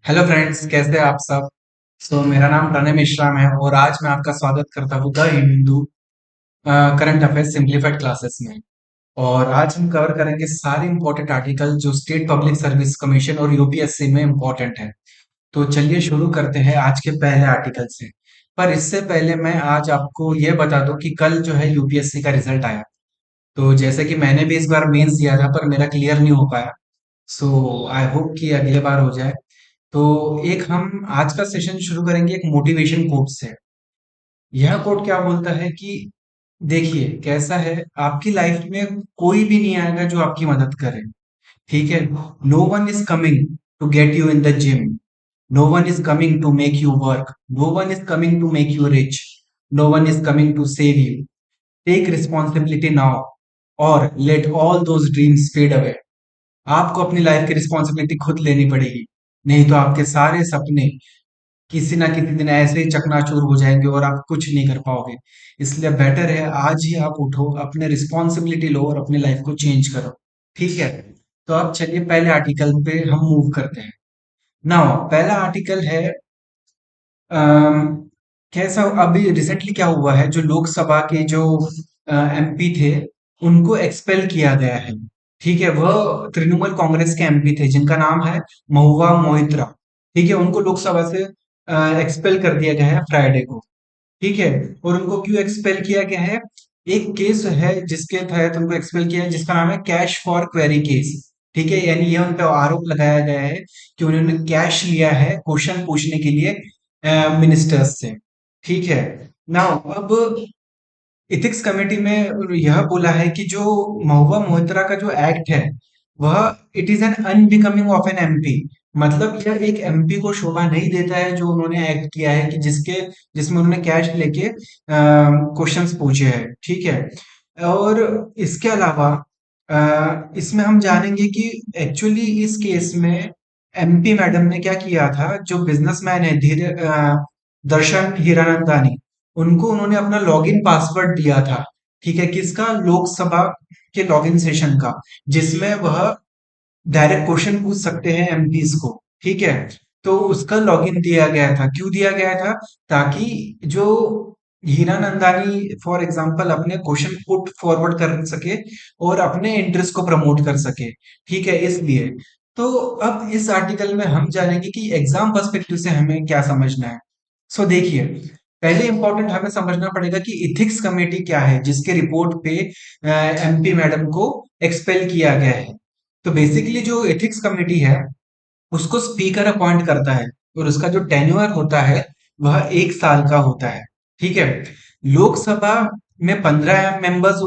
Hello friends, कैसे हैं आप सब। मेरा नाम प्रणय मिश्राम है और आज मैं आपका स्वागत करता हूँ the Hindu current affairs simplified classes में। और आज हम कवर करेंगे सारे इंपॉर्टेंट आर्टिकल जो स्टेट पब्लिक सर्विस कमीशन और यूपीएससी में इंपॉर्टेंट है। तो चलिए शुरू करते हैं आज के पहले आर्टिकल से। पर इससे पहले मैं आज आपको यह बता दूं कि कल जो है यूपीएससी का रिजल्ट आया। तो जैसे कि मैंने भी इस बार मेंस दिया था पर मेरा क्लियर नहीं हो पाया। सो आई होप कि अगले बार हो जाए। तो एक हम आज का सेशन शुरू करेंगे एक मोटिवेशन कोट से। यह कोट क्या बोलता है कि देखिए कैसा है, आपकी लाइफ में कोई भी नहीं आएगा जो आपकी मदद करे। ठीक है। No one is coming to get you in the gym. No one is coming to make you work. No one is coming to make you rich. No one is coming to save you. Take responsibility now और let all those dreams fade away. आपको अपनी life की responsibility खुद लेनी पड़ेगी, नहीं तो आपके सारे सपने किसी ना किसी दिन ऐसे ही चकनाचूर हो जाएंगे और आप कुछ नहीं कर पाओगे। इसलिए बेटर है आज ही आप उठो, अपने रिस्पॉन्सिबिलिटी लो और अपनी लाइफ को चेंज करो। ठीक है। तो अब चलिए पहले आर्टिकल पे हम मूव करते हैं। नाउ पहला आर्टिकल है अम, कैसा अभी रिसेंटली क्या हुआ है, जो लोकसभा के जो एमपी थे उनको एक्सपेल किया गया है। ठीक है। वह तृणमूल कांग्रेस के एमपी थे जिनका नाम है महुआ मोइत्रा। ठीक है। उनको लोकसभा से एक्सपेल कर दिया गया है फ्राइडे को। ठीक है। और उनको क्यों एक्सपेल किया गया है? एक केस है जिसके तहत उनको एक्सपेल किया है जिसका नाम है कैश फॉर क्वेरी केस। ठीक है। यानी यह उन पर आरोप लगाया गया है कि उन्होंने कैश लिया है क्वेश्चन पूछने के लिए मिनिस्टर्स से। ठीक है। नाउ अब इथिक्स कमेटी में यह बोला है कि जो महुआ मोइत्रा का जो एक्ट है वह it is an unbecoming of an MP. मतलब यह एक एमपी को शोभा नहीं देता है जो उन्होंने एक्ट किया है कि जिसमें उन्होंने कैश लेके क्वेश्चंस पूछे हैं। ठीक है। और इसके अलावा इसमें हम जानेंगे कि एक्चुअली इस केस में एमपी मैडम ने क्या किया था। जो बिजनेसमैन है दर्शन हीरानंदानी, उनको उन्होंने अपना लॉगिन पासवर्ड दिया था। ठीक है। किसका? लोकसभा के लॉगिन सेशन का, जिसमें वह डायरेक्ट क्वेश्चन पूछ सकते हैं एमपीज को। ठीक है। तो उसका लॉगिन दिया गया था। क्यों दिया गया था? ताकि जो हीरा नंदानी फॉर एग्जांपल अपने क्वेश्चन पुट फॉरवर्ड कर सके और अपने इंटरेस्ट को प्रमोट कर सके। ठीक है। इसलिए तो अब इस आर्टिकल में हम जानेंगे कि एग्जाम पर्सपेक्टिव से हमें क्या समझना है। देखिए, पहले इंपॉर्टेंट हमें समझना पड़ेगा कि इथिक्स कमेटी क्या है जिसके रिपोर्ट पे एमपी मैडम को एक्सपेल किया गया है। तो बेसिकली जो एथिक्स कमेटी है उसको स्पीकर अपॉइंट करता है और उसका जो टेन्योर होता है वह 1 साल का होता है। ठीक है। लोकसभा में 15 मेंबर्स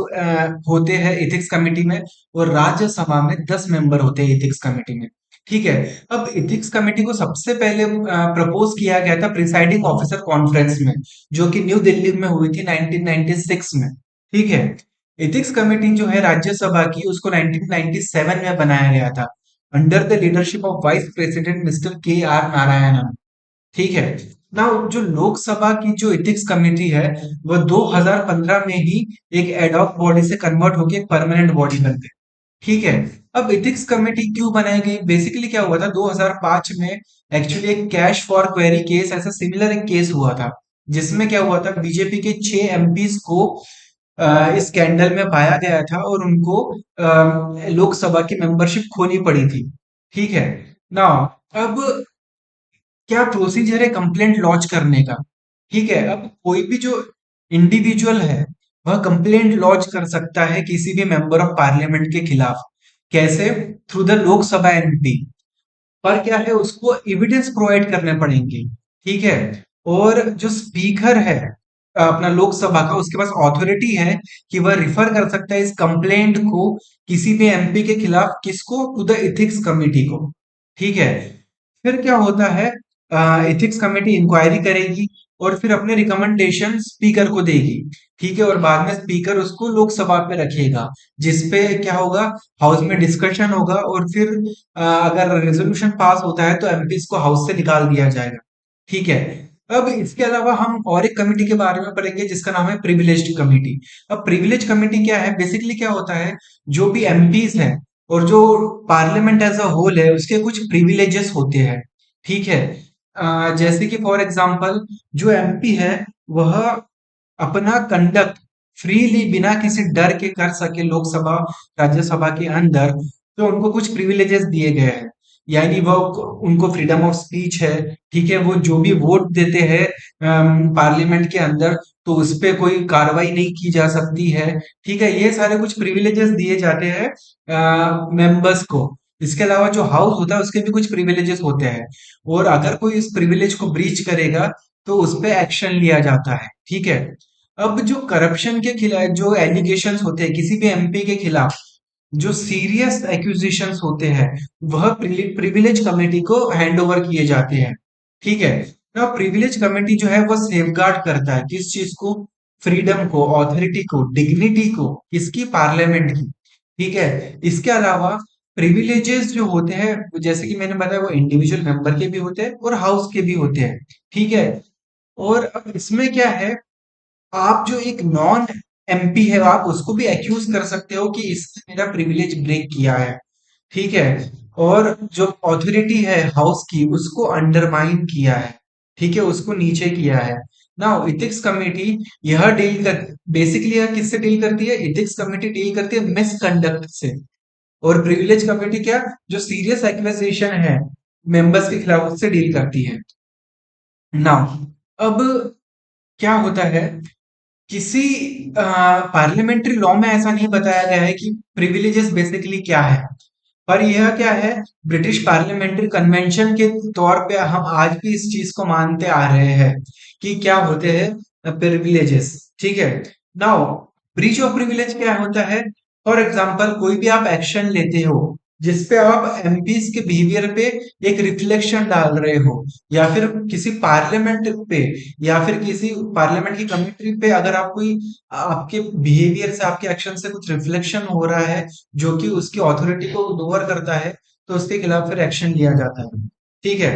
होते हैं एथिक्स कमेटी में और राज्यसभा में 10 मेंबर होते हैं एथिक्स कमेटी में। ठीक है। अब एथिक्स कमेटी को सबसे पहले प्रपोज किया गया था प्रिसाइडिंग ऑफिसर कॉन्फ्रेंस में, जो कि न्यू दिल्ली में हुई थी 1996 में। ठीक है। एथिक्स कमेटी जो है राज्यसभा की, उसको 1997 में बनाया गया था under the leadership of vice president mister के आर नारायणन। ठीक है। ना जो लोकसभा की जो एथिक्स कमेटी है वह 2015 में ही एक एडॉक बॉडी से कन्वर्ट होकर एक परमानेंट बॉडी बन गई। ठीक है। अब एथिक्स कमेटी क्यों बनाई गई? बेसिकली क्या हुआ था 2005 में, एक्चुअली एक कैश फॉर क्वेरी केस, ऐसा सिमिलर एक केस हुआ था जिसमें क्या हुआ था बीजेपी के 6 एमपीज को इस स्कैंडल में पाया गया था और उनको लोकसभा की मेंबरशिप खोनी पड़ी थी। ठीक है। ना अब क्या प्रोसीजर है कंप्लेंट लॉन्च करने का? ठीक है। अब कोई भी जो इंडिविजुअल है वह कंप्लेंट लॉन्च कर सकता है किसी भी मेंबर ऑफ पार्लियामेंट के खिलाफ। कैसे? Through the Lok Sabha MP. पर क्या है, उसको एविडेंस प्रोवाइड करने पड़ेंगे। ठीक है। और जो स्पीकर है अपना लोकसभा का, उसके पास अथॉरिटी है कि वह रिफर कर सकता है इस कंप्लेंट को किसी भी एमपी के खिलाफ। किसको? टू द एथिक्स कमिटी को। ठीक है। फिर क्या होता है, एथिक्स कमेटी इंक्वायरी करेगी और फिर अपने रिकमेंडेशन स्पीकर को देगी। ठीक है। और बाद में स्पीकर उसको लोकसभा पे रखेगा, जिसपे क्या होगा, हाउस में डिस्कशन होगा और फिर अगर रेजोल्यूशन पास होता है तो एमपीज को हाउस से निकाल दिया जाएगा। ठीक है। अब इसके अलावा हम और एक कमेटी के बारे में पढ़ेंगे जिसका नाम है प्रिविलेज्ड कमेटी। अब प्रिविलेज कमेटी क्या है? बेसिकली क्या होता है, जो भी एमपीज है और जो पार्लियामेंट एज अ होल है उसके कुछ प्रिविलेजेस होते हैं। ठीक है। जैसे कि फॉर एग्जांपल जो एमपी है वह अपना कंडक्ट फ्रीली बिना किसी डर के कर सके लोकसभा राज्यसभा के अंदर, तो उनको कुछ प्रिविलेजेस दिए गए हैं। यानी वो उनको फ्रीडम ऑफ स्पीच है। ठीक है, वो जो भी वोट देते हैं पार्लियामेंट के अंदर, तो उस पे कोई कार्रवाई नहीं की जा सकती है। ठीक है, ये सारे कुछ प्रिविलेजेस दिए जाते हैं मेंबर्स को। इसके अलावा जो हाउस होता है उसके भी कुछ प्रिविलेजेस होते हैं, और अगर कोई इस प्रिविलेज को ब्रीच करेगा तो उस पे एक्शन लिया जाता है। ठीक है। अब जो करप्शन के खिलाफ जो एलिगेशंस होते हैं किसी भी एमपी के खिलाफ, जो सीरियस एक्यूजिशंस होते हैं, वह प्रिविलेज कमेटी को हैंड ओवर किए जाते हैं। ठीक है ना, प्रिविलेज कमेटी जो है वो सेफगार्ड करता है किस चीज को, फ्रीडम को, ऑथोरिटी को, डिग्निटी को, किसकी, पार्लियामेंट की। ठीक है। इसके अलावा प्रिविलेजेस जो होते हैं जैसे कि मैंने बताया वो इंडिविजुअल मेंबर के भी होते हैं और हाउस के भी होते हैं। ठीक है। और अब इसमें क्या है, आप जो एक नॉन एमपी है आप उसको भी एक्यूज कर सकते हो कि इसने मेरा प्रिविलेज ब्रेक किया है। ठीक है। और जो ऑथोरिटी है हाउस की उसको अंडरमाइन किया है। ठीक है, उसको नीचे किया है। नाउ इथिक्स कमेटी यह डील कर बेसिकली यह किससे डील करती है, इथिक्स कमेटी डील करती है मिसकंडक्ट से। और प्रिविलेज कमेटी क्या, जो सीरियस एक्यूजेशन है मेंबर्स के खिलाफ उससे डील करती है। नाउ अब क्या होता है, किसी पार्लियामेंट्री लॉ में ऐसा नहीं बताया गया है कि प्रिविलेजेस बेसिकली क्या है, पर यह क्या है, ब्रिटिश पार्लियामेंट्री कन्वेंशन के तौर पे हम आज भी इस चीज को मानते आ रहे हैं कि क्या होते हैं प्रिविलेजेस। ठीक है। नाउ ब्रीच ऑफ प्रिविलेज क्या होता है, फॉर एग्जांपल कोई भी आप एक्शन लेते हो जिसपे आप एमपीज के बिहेवियर पे एक रिफ्लेक्शन डाल रहे हो, या फिर किसी पार्लियामेंट पे, या फिर किसी पार्लियामेंट की कमेटी पे अगर आप कोई आपके बिहेवियर से आपके एक्शन से कुछ रिफ्लेक्शन हो रहा है जो कि उसकी अथॉरिटी को लोअर करता है, तो उसके खिलाफ फिर एक्शन लिया जाता है। ठीक है।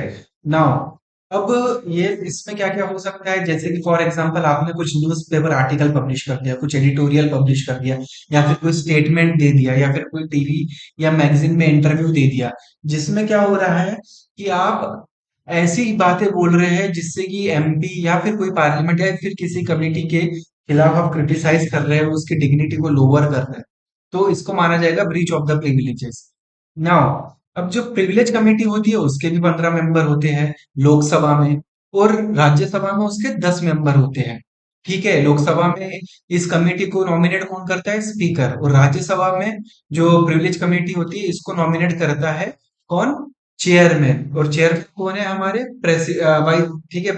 नाउ अब ये इसमें क्या क्या हो सकता है, जैसे कि फॉर एग्जांपल आपने कुछ न्यूज़पेपर आर्टिकल पब्लिश कर दिया, कुछ एडिटोरियल पब्लिश कर दिया, या फिर कोई स्टेटमेंट दे दिया, या फिर कोई टीवी या मैगजीन में इंटरव्यू दे दिया, जिसमें क्या हो रहा है कि आप ऐसी बातें बोल रहे हैं जिससे कि एमपी या फिर कोई पार्लियामेंट या फिर किसी कमेटी के खिलाफ आप क्रिटिसाइज कर रहे हो, उसकी डिग्निटी को लोअर कर रहे हैं, तो इसको माना जाएगा breach of the privileges. Now अब जो प्रिविलेज कमेटी होती है उसके भी 15 मेंबर होते हैं लोकसभा में, और राज्यसभा में उसके 10 मेंबर होते हैं। ठीक है, लोकसभा में इस कमेटी को नॉमिनेट कौन करता है, स्पीकर, और राज्यसभा में जो प्रिविलेज कमेटी होती है इसको नॉमिनेट करता है कौन, चेयरमैन। और चेयरमैन कौन है, हमारे वाइस, ठीक है,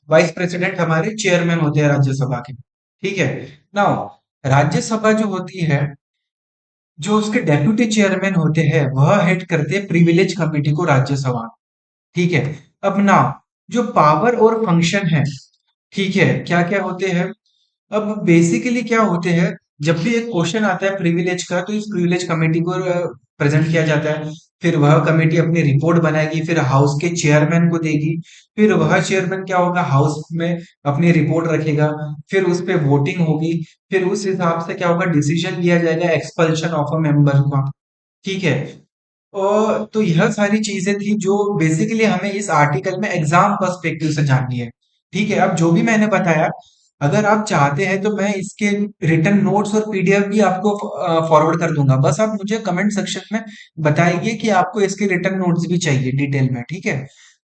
वाइस प्रेसिडेंट हमारे चेयरमैन होते हैं राज्यसभा के। ठीक है। नाउ राज्यसभा जो होती है, जो उसके डेप्यूटी चेयरमैन होते हैं वह हेड करते हैं प्रिविलेज कमेटी को राज्यसभा। ठीक है। अब ना जो पावर और फंक्शन है, ठीक है, क्या क्या होते हैं, अब बेसिकली क्या होते हैं, जब भी एक क्वेश्चन आता है प्रिविलेज का तो इस प्रिविलेज कमेटी को प्रेजेंट किया जाता है। फिर वह कमेटी अपनी रिपोर्ट बनाएगी, फिर हाउस के चेयरमैन को देगी, फिर वह चेयरमैन क्या होगा, हाउस में अपनी रिपोर्ट रखेगा, फिर उस पे वोटिंग होगी, फिर उस हिसाब से क्या होगा, डिसीजन लिया जाएगा एक्सपल्शन ऑफ अ मेंबर का। ठीक है। और तो यह सारी चीजें थी जो बेसिकली हमें इस आर्टिकल में एग्जाम पर्सपेक्टिव से जाननी है। ठीक है, अब जो भी मैंने बताया, अगर आप चाहते हैं तो मैं इसके रिटर्न नोट्स और पीडीएफ भी आपको फॉरवर्ड कर दूंगा, बस आप मुझे कमेंट सेक्शन में बताइए कि आपको इसके रिटर्न नोट्स भी चाहिए डिटेल में। ठीक है,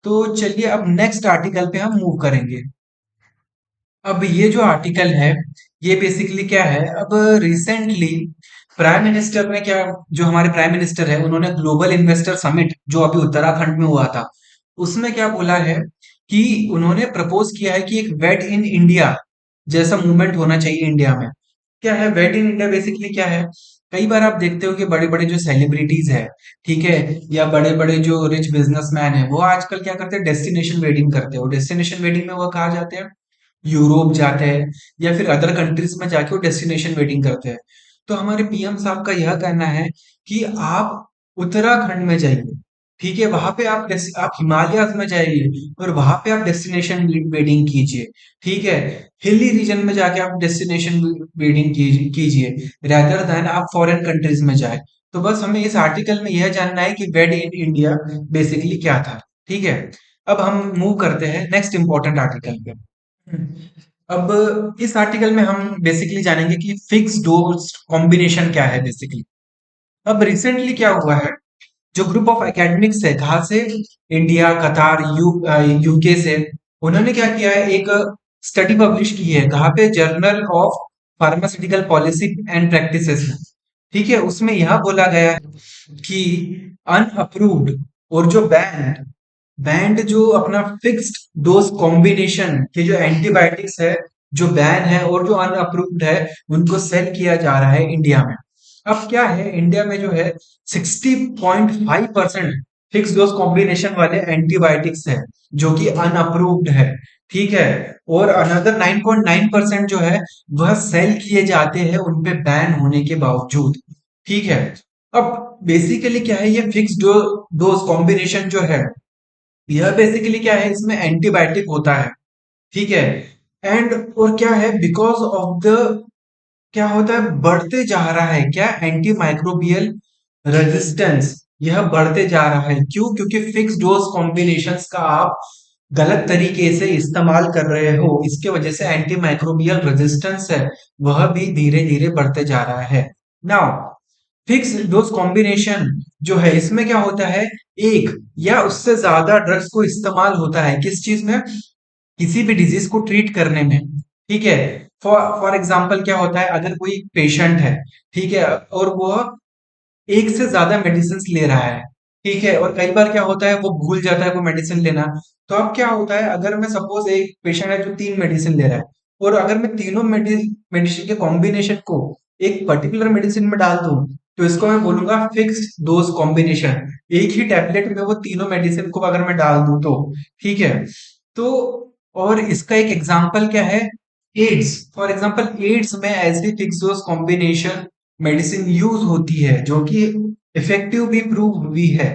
तो चलिए अब नेक्स्ट आर्टिकल पे हम मूव करेंगे। अब ये जो आर्टिकल है ये बेसिकली क्या है, अब रिसेंटली प्राइम मिनिस्टर ने क्या, जो हमारे प्राइम मिनिस्टर है उन्होंने ग्लोबल इन्वेस्टर समिट जो अभी उत्तराखंड में हुआ था उसमें क्या बोला है कि उन्होंने प्रपोज किया है कि एक वेट इन इंडिया जैसा मूवमेंट होना चाहिए इंडिया में। क्या है वेट इन इंडिया, बेसिकली क्या है, कई बार आप देखते हो कि बड़े बड़े जो सेलिब्रिटीज है, ठीक है, या बड़े बड़े जो रिच बिजनेसमैन है वो आजकल क्या करते हैं, डेस्टिनेशन वेडिंग करते हैं। और डेस्टिनेशन वेडिंग में वो कहाँ जाते हैं, यूरोप जाते हैं, या फिर अदर कंट्रीज में जाके वो डेस्टिनेशन वेडिंग करते हैं। तो हमारे पीएम साहब का यह कहना है कि आप उत्तराखंड में जाइए। ठीक है, वहां पे आप हिमालयाज में जाइए और वहां पे आप डेस्टिनेशन वेडिंग कीजिए। ठीक है, हिली रीजन में जाके आप डेस्टिनेशन वेडिंग कीजिए, rather देन आप फॉरेन कंट्रीज में जाए। तो बस हमें इस आर्टिकल में यह जानना है कि वेड इन इंडिया बेसिकली क्या था। ठीक है। अब हम मूव करते हैं नेक्स्ट इंपॉर्टेंट आर्टिकल पे। अब इस आर्टिकल में हम बेसिकली जानेंगे कि फिक्स डोज कॉम्बिनेशन क्या है बेसिकली। अब रिसेंटली क्या हुआ है, जो ग्रुप ऑफ एकेडमिक्स है, कहाँ से, इंडिया, कतार, यूके से, उन्होंने क्या किया है, एक स्टडी पब्लिश की है, कहाँ पे, journal of pharmaceutical policy and practices में। ठीक है, उसमें यह बोला गया है कि अनअप्रूव्ड और जो बैंड जो अपना फिक्स्ड डोज कॉम्बिनेशन के जो एंटीबायोटिक्स है, जो बैन है और जो अनअप्रूव्ड है, उनको सेल किया जा रहा है इंडिया में। अब क्या है, इंडिया में जो है 60.5% फिक्स डोज कॉम्बिनेशन वाले एंटीबायोटिक्स है, जो कि अनअप्रूव्ड है। ठीक है, और अनदर 9.9% जो है वह सेल किए जाते हैं उन पे बैन होने के बावजूद। ठीक है, अब बेसिकली क्या है, ये फिक्स डोज कॉम्बिनेशन जो है, यह बेसिकली क्या है, इसमें एंटीबायोटिक होता है। ठीक है, एंड और क्या है, बिकॉज ऑफ द, क्या होता है, बढ़ते जा रहा है क्या, एंटी माइक्रोबियल रेजिस्टेंस, यह बढ़ते जा रहा है। क्यों? क्योंकि फिक्स डोज कॉम्बिनेशंस का आप गलत तरीके से इस्तेमाल कर रहे हो, इसके वजह से एंटी माइक्रोबियल रेजिस्टेंस है, वह भी धीरे धीरे बढ़ते जा रहा है। नाउ फिक्स डोज कॉम्बिनेशन जो है, इसमें क्या होता है, एक या उससे ज्यादा ड्रग्स को इस्तेमाल होता है, किस चीज में, किसी भी डिजीज को ट्रीट करने में। ठीक है, फॉर एग्जाम्पल क्या होता है, अगर कोई पेशेंट है, ठीक है, और वो एक से ज्यादा मेडिसिन ले रहा है, ठीक है, और कई बार क्या होता है, वो भूल जाता है वो मेडिसिन लेना। तो अब क्या होता है, अगर मैं सपोज एक पेशेंट है जो 3 मेडिसिन ले रहा है, और अगर मैं तीनों मेडिसिन के कॉम्बिनेशन को एक पर्टिकुलर मेडिसिन में डाल दूं, तो इसको मैं बोलूंगा फिक्स्ड डोज कॉम्बिनेशन। एक ही टैबलेट में वो तीनों मेडिसिन को अगर मैं डाल दूं तो, ठीक है, तो, और इसका एक एग्जांपल क्या है, एड्स। फॉर एग्जांपल एड्स में ऐसी fix dose combination medicine use होती है, जो कि इफेक्टिव भी प्रूव हुई है।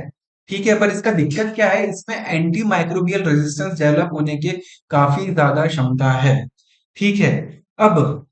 ठीक है, पर इसका दिक्कत क्या है, इसमें एंटी माइक्रोबियल रेजिस्टेंस डेवलप होने के काफी ज्यादा क्षमता है। ठीक है, अब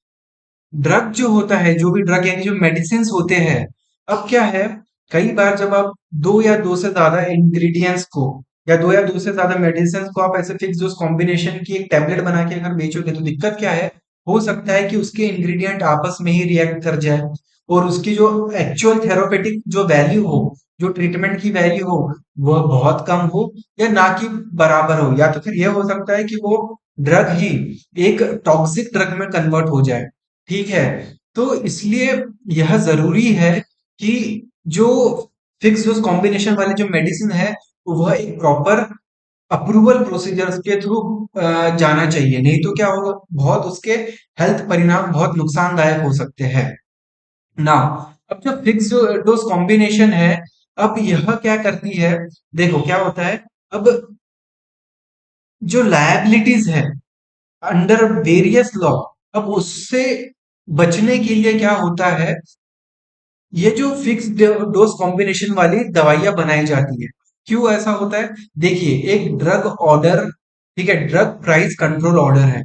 ड्रग जो होता है, जो भी ड्रग यानी जो मेडिसिन होते हैं, अब क्या है, कई बार जब आप दो या दो से ज्यादा इंग्रेडिएंट्स को, या दो या दो से ज्यादा मेडिसिन को आप ऐसे फिक्स डोज कॉम्बिनेशन की एक टैबलेट बना के अगर बेचोगे, तो दिक्कत क्या है, हो सकता है कि उसके इंग्रेडिएंट आपस में ही रिएक्ट कर जाए, और उसकी जो एक्चुअल थेरापेटिक जो वैल्यू हो, जो ट्रीटमेंट की वैल्यू हो, वह बहुत कम हो, या ना कि बराबर हो, या तो फिर यह हो सकता है कि वो ड्रग ही एक टॉक्सिक ड्रग में कन्वर्ट हो जाए। ठीक है, तो इसलिए यह जरूरी है कि जो फिक्स डोज कॉम्बिनेशन वाले जो मेडिसिन है, वह एक प्रॉपर अप्रूवल प्रोसीजर्स के थ्रू जाना चाहिए, नहीं तो क्या होगा, बहुत उसके हेल्थ परिणाम बहुत नुकसानदायक हो सकते हैं। नाउ अब जो फिक्स डोज कॉम्बिनेशन है, अब यह क्या करती है, देखो क्या होता है, अब जो लायबिलिटीज है अंडर वेरियस लॉ, अब उससे बचने के लिए क्या होता है, ये जो फिक्स डोज कॉम्बिनेशन वाली दवाइयां बनाई जाती है। क्यों ऐसा होता है, देखिए, एक ड्रग ऑर्डर, ठीक है, ड्रग प्राइस कंट्रोल ऑर्डर है।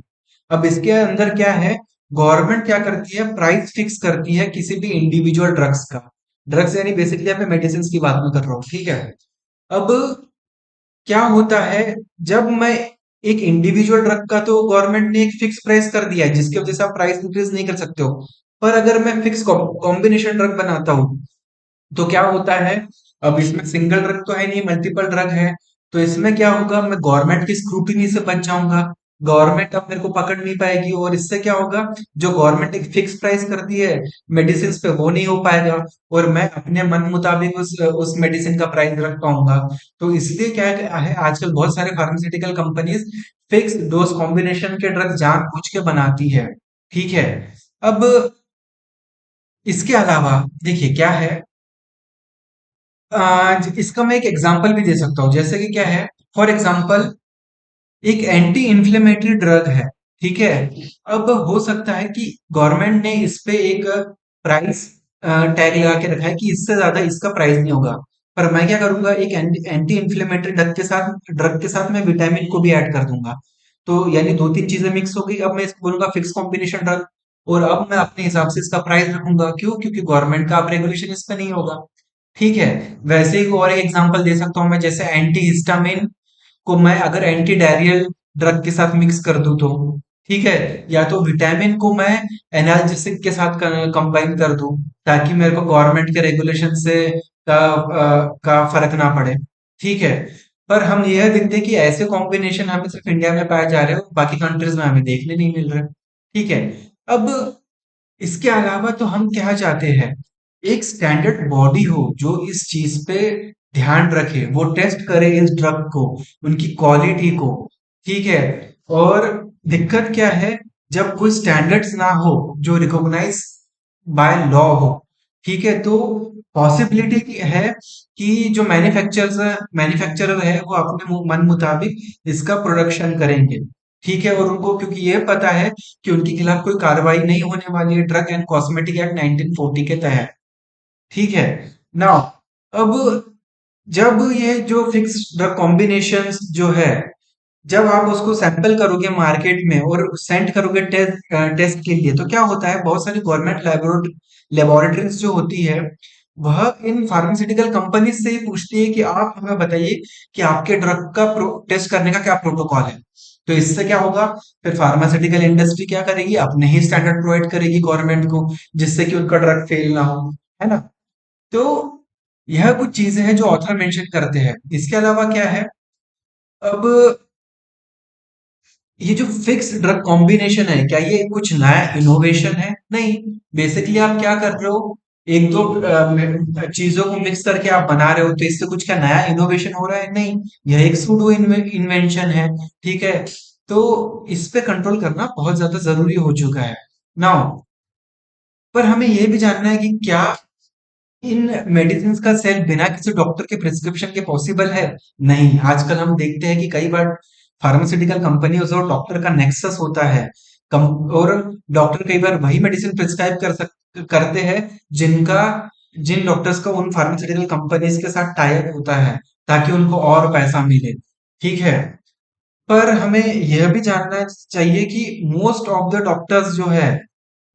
अब इसके अंदर क्या है, गवर्नमेंट क्या करती है, प्राइस फिक्स करती है किसी भी इंडिविजुअल ड्रग्स का। ड्रग्स यानी बेसिकली मैं मेडिसिन की बात में कर रहा हूँ। ठीक है, अब क्या होता है, जब मैं एक इंडिविजुअल ड्रग का तो गवर्नमेंट ने एक फिक्स प्राइस कर दिया है, जिसकी वजह से आप प्राइस इंक्रीज नहीं कर सकते हो। पर अगर मैं फिक्स कॉम्बिनेशन ड्रग बनाता हूँ, तो क्या होता है, अब इसमें सिंगल ड्रग तो है नहीं, मल्टीपल ड्रग है। तो इसमें क्या होगा, मैं गवर्नमेंट की स्क्रूटिनी से बच जाऊंगा, गवर्नमेंट अब मेरे को पकड़ नहीं पाएगी, और इससे क्या होगा, जो गवर्नमेंट एक फिक्स प्राइस करती है मेडिसिन पे, वो नहीं हो पाएगा, और मैं अपने मन मुताबिक उस मेडिसिन का प्राइस रख पाऊंगा। तो इसलिए क्या है, आजकल बहुत सारे pharmaceutical companies fix dose combination के ड्रग जानबूझ के बनाती है। ठीक है, अब इसके अलावा देखिए क्या है, इसका मैं एक एग्जांपल भी दे सकता हूँ, जैसे कि क्या है, फॉर एग्जांपल एक एंटी इन्फ्लेमेटरी ड्रग है। ठीक है, अब हो सकता है कि गवर्नमेंट ने इस पे एक प्राइस टैग लगा के रखा है कि इससे ज्यादा इसका प्राइस नहीं होगा। पर मैं क्या करूंगा, एक एंटी इन्फ्लेमेटरी ड्रग के साथ मैं विटामिन को भी ऐड कर दूंगा। तो यानी दो तीन चीजें मिक्स हो गई, अब मैं इसको बोलूंगा फिक्स कॉम्बिनेशन ड्रग, और अब मैं अपने हिसाब से इसका प्राइस रखूंगा। क्यों? क्योंकि गवर्नमेंट का अब रेगुलेशन इस पे नहीं होगा। ठीक है, वैसे ही और एक एग्जांपल दे सकता हूं मैं, जैसे एंटी हिस्टामिन को मैं अगर एंटी डायरियल ड्रग के साथ मिक्स कर दूं तो ठीक है, या तो विटामिन को मैं एनाल्जेसिक के साथ कंबाइन कर दूं ताकि मेरे को गवर्नमेंट के रेगुलेशन से का फर्क ना पड़े। ठीक है, पर हम यह देखते हैं कि ऐसे कॉम्बिनेशन हमें सिर्फ इंडिया में पाए जा रहे हो, बाकी कंट्रीज में हमें देखने नहीं मिल रहे। ठीक है, अब इसके अलावा तो हम क्या चाहते हैं, एक स्टैंडर्ड बॉडी हो जो इस चीज पे ध्यान रखे, वो टेस्ट करे इस ड्रग को, उनकी क्वालिटी को। ठीक है, और दिक्कत क्या है, जब कोई स्टैंडर्ड्स ना हो जो रिकॉग्नाइज बाय लॉ हो, ठीक है, तो पॉसिबिलिटी है कि जो मैन्युफैक्चरर है वो अपने मन मुताबिक इसका प्रोडक्शन करेंगे। ठीक है, और उनको क्योंकि ये पता है कि उनके खिलाफ कोई कार्रवाई नहीं होने वाली है ड्रग एंड कॉस्मेटिक एक्ट 1940 के तहत। ठीक है, नाउ अब जब ये जो फिक्स ड्रग कॉम्बिनेशंस जो है, जब आप उसको सैंपल करोगे मार्केट में और सेंड करोगे टेस्ट के लिए, तो क्या होता है, बहुत सारी गवर्नमेंट लेबोरेटरीज जो होती है वह इन फार्मास्यूटिकल कंपनीज से ही पूछती है कि आप हमें बताइए कि आपके ड्रग का टेस्ट करने का क्या प्रोटोकॉल है। तो इससे क्या होगा, फिर फार्मास्यूटिकल इंडस्ट्री क्या करेगी, अपने ही स्टैंडर्ड प्रोवाइड करेगी गवर्नमेंट को, जिससे कि उनका ड्रग फेल ना हो, है ना। तो यह कुछ चीजें हैं जो ऑथर मेंशन करते हैं। इसके अलावा क्या है, अब ये जो फिक्स ड्रग कॉम्बिनेशन है, क्या ये कुछ नया इनोवेशन है? नहीं। बेसिकली आप क्या कर रहे हो, एक दो चीजों को मिक्स करके आप बना रहे हो, तो इससे कुछ क्या नया इनोवेशन हो रहा है? नहीं, यह एक सूडो इन्वेंशन है। ठीक है, तो इस पे कंट्रोल करना बहुत ज्यादा जरूरी हो चुका है नाउ। पर हमें यह भी जानना है कि क्या इन मेडिसिन का सेल बिना किसी डॉक्टर के प्रिस्क्रिप्शन के पॉसिबल है? नहीं, आजकल हम देखते हैं कि कई बार फार्मास्यूटिकल कंपनीज और डॉक्टर का नेक्सस होता है। कम और डॉक्टर कई बार वही मेडिसिन प्रिस्क्राइब करते हैं जिनका जिन डॉक्टर्स का उन फार्मास्यूटिकल कंपनीज के साथ टाई अप होता है, ताकि उनको और पैसा मिले। ठीक है, पर हमें यह भी जानना चाहिए कि मोस्ट ऑफ द डॉक्टर्स जो है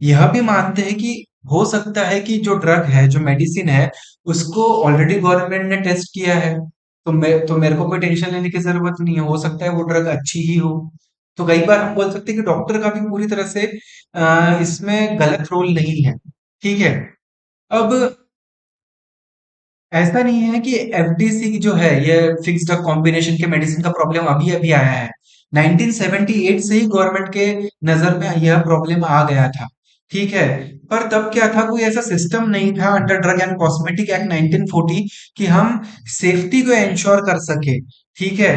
यह भी मानते हैं कि हो सकता है कि जो ड्रग है, जो मेडिसिन है, उसको ऑलरेडी गवर्नमेंट ने टेस्ट किया है, तो मेरे को कोई टेंशन लेने की जरूरत नहीं है, हो सकता है वो ड्रग अच्छी ही हो। तो कई बार हम बोल सकते हैं कि डॉक्टर का भी पूरी तरह से इसमें गलत रोल नहीं है। ठीक है, अब ऐसा नहीं है कि एफडीसी की जो है, ये फिक्स्ड ड्रग कॉम्बिनेशन के मेडिसिन का प्रॉब्लम अभी अभी आया है। 1978 से ही गवर्नमेंट के नजर में यह प्रॉब्लम आ गया था। ठीक है, पर तब क्या था, कोई ऐसा सिस्टम नहीं था under drug and cosmetic act 1940 कि हम सेफ्टी को इंश्योर कर सके। ठीक है,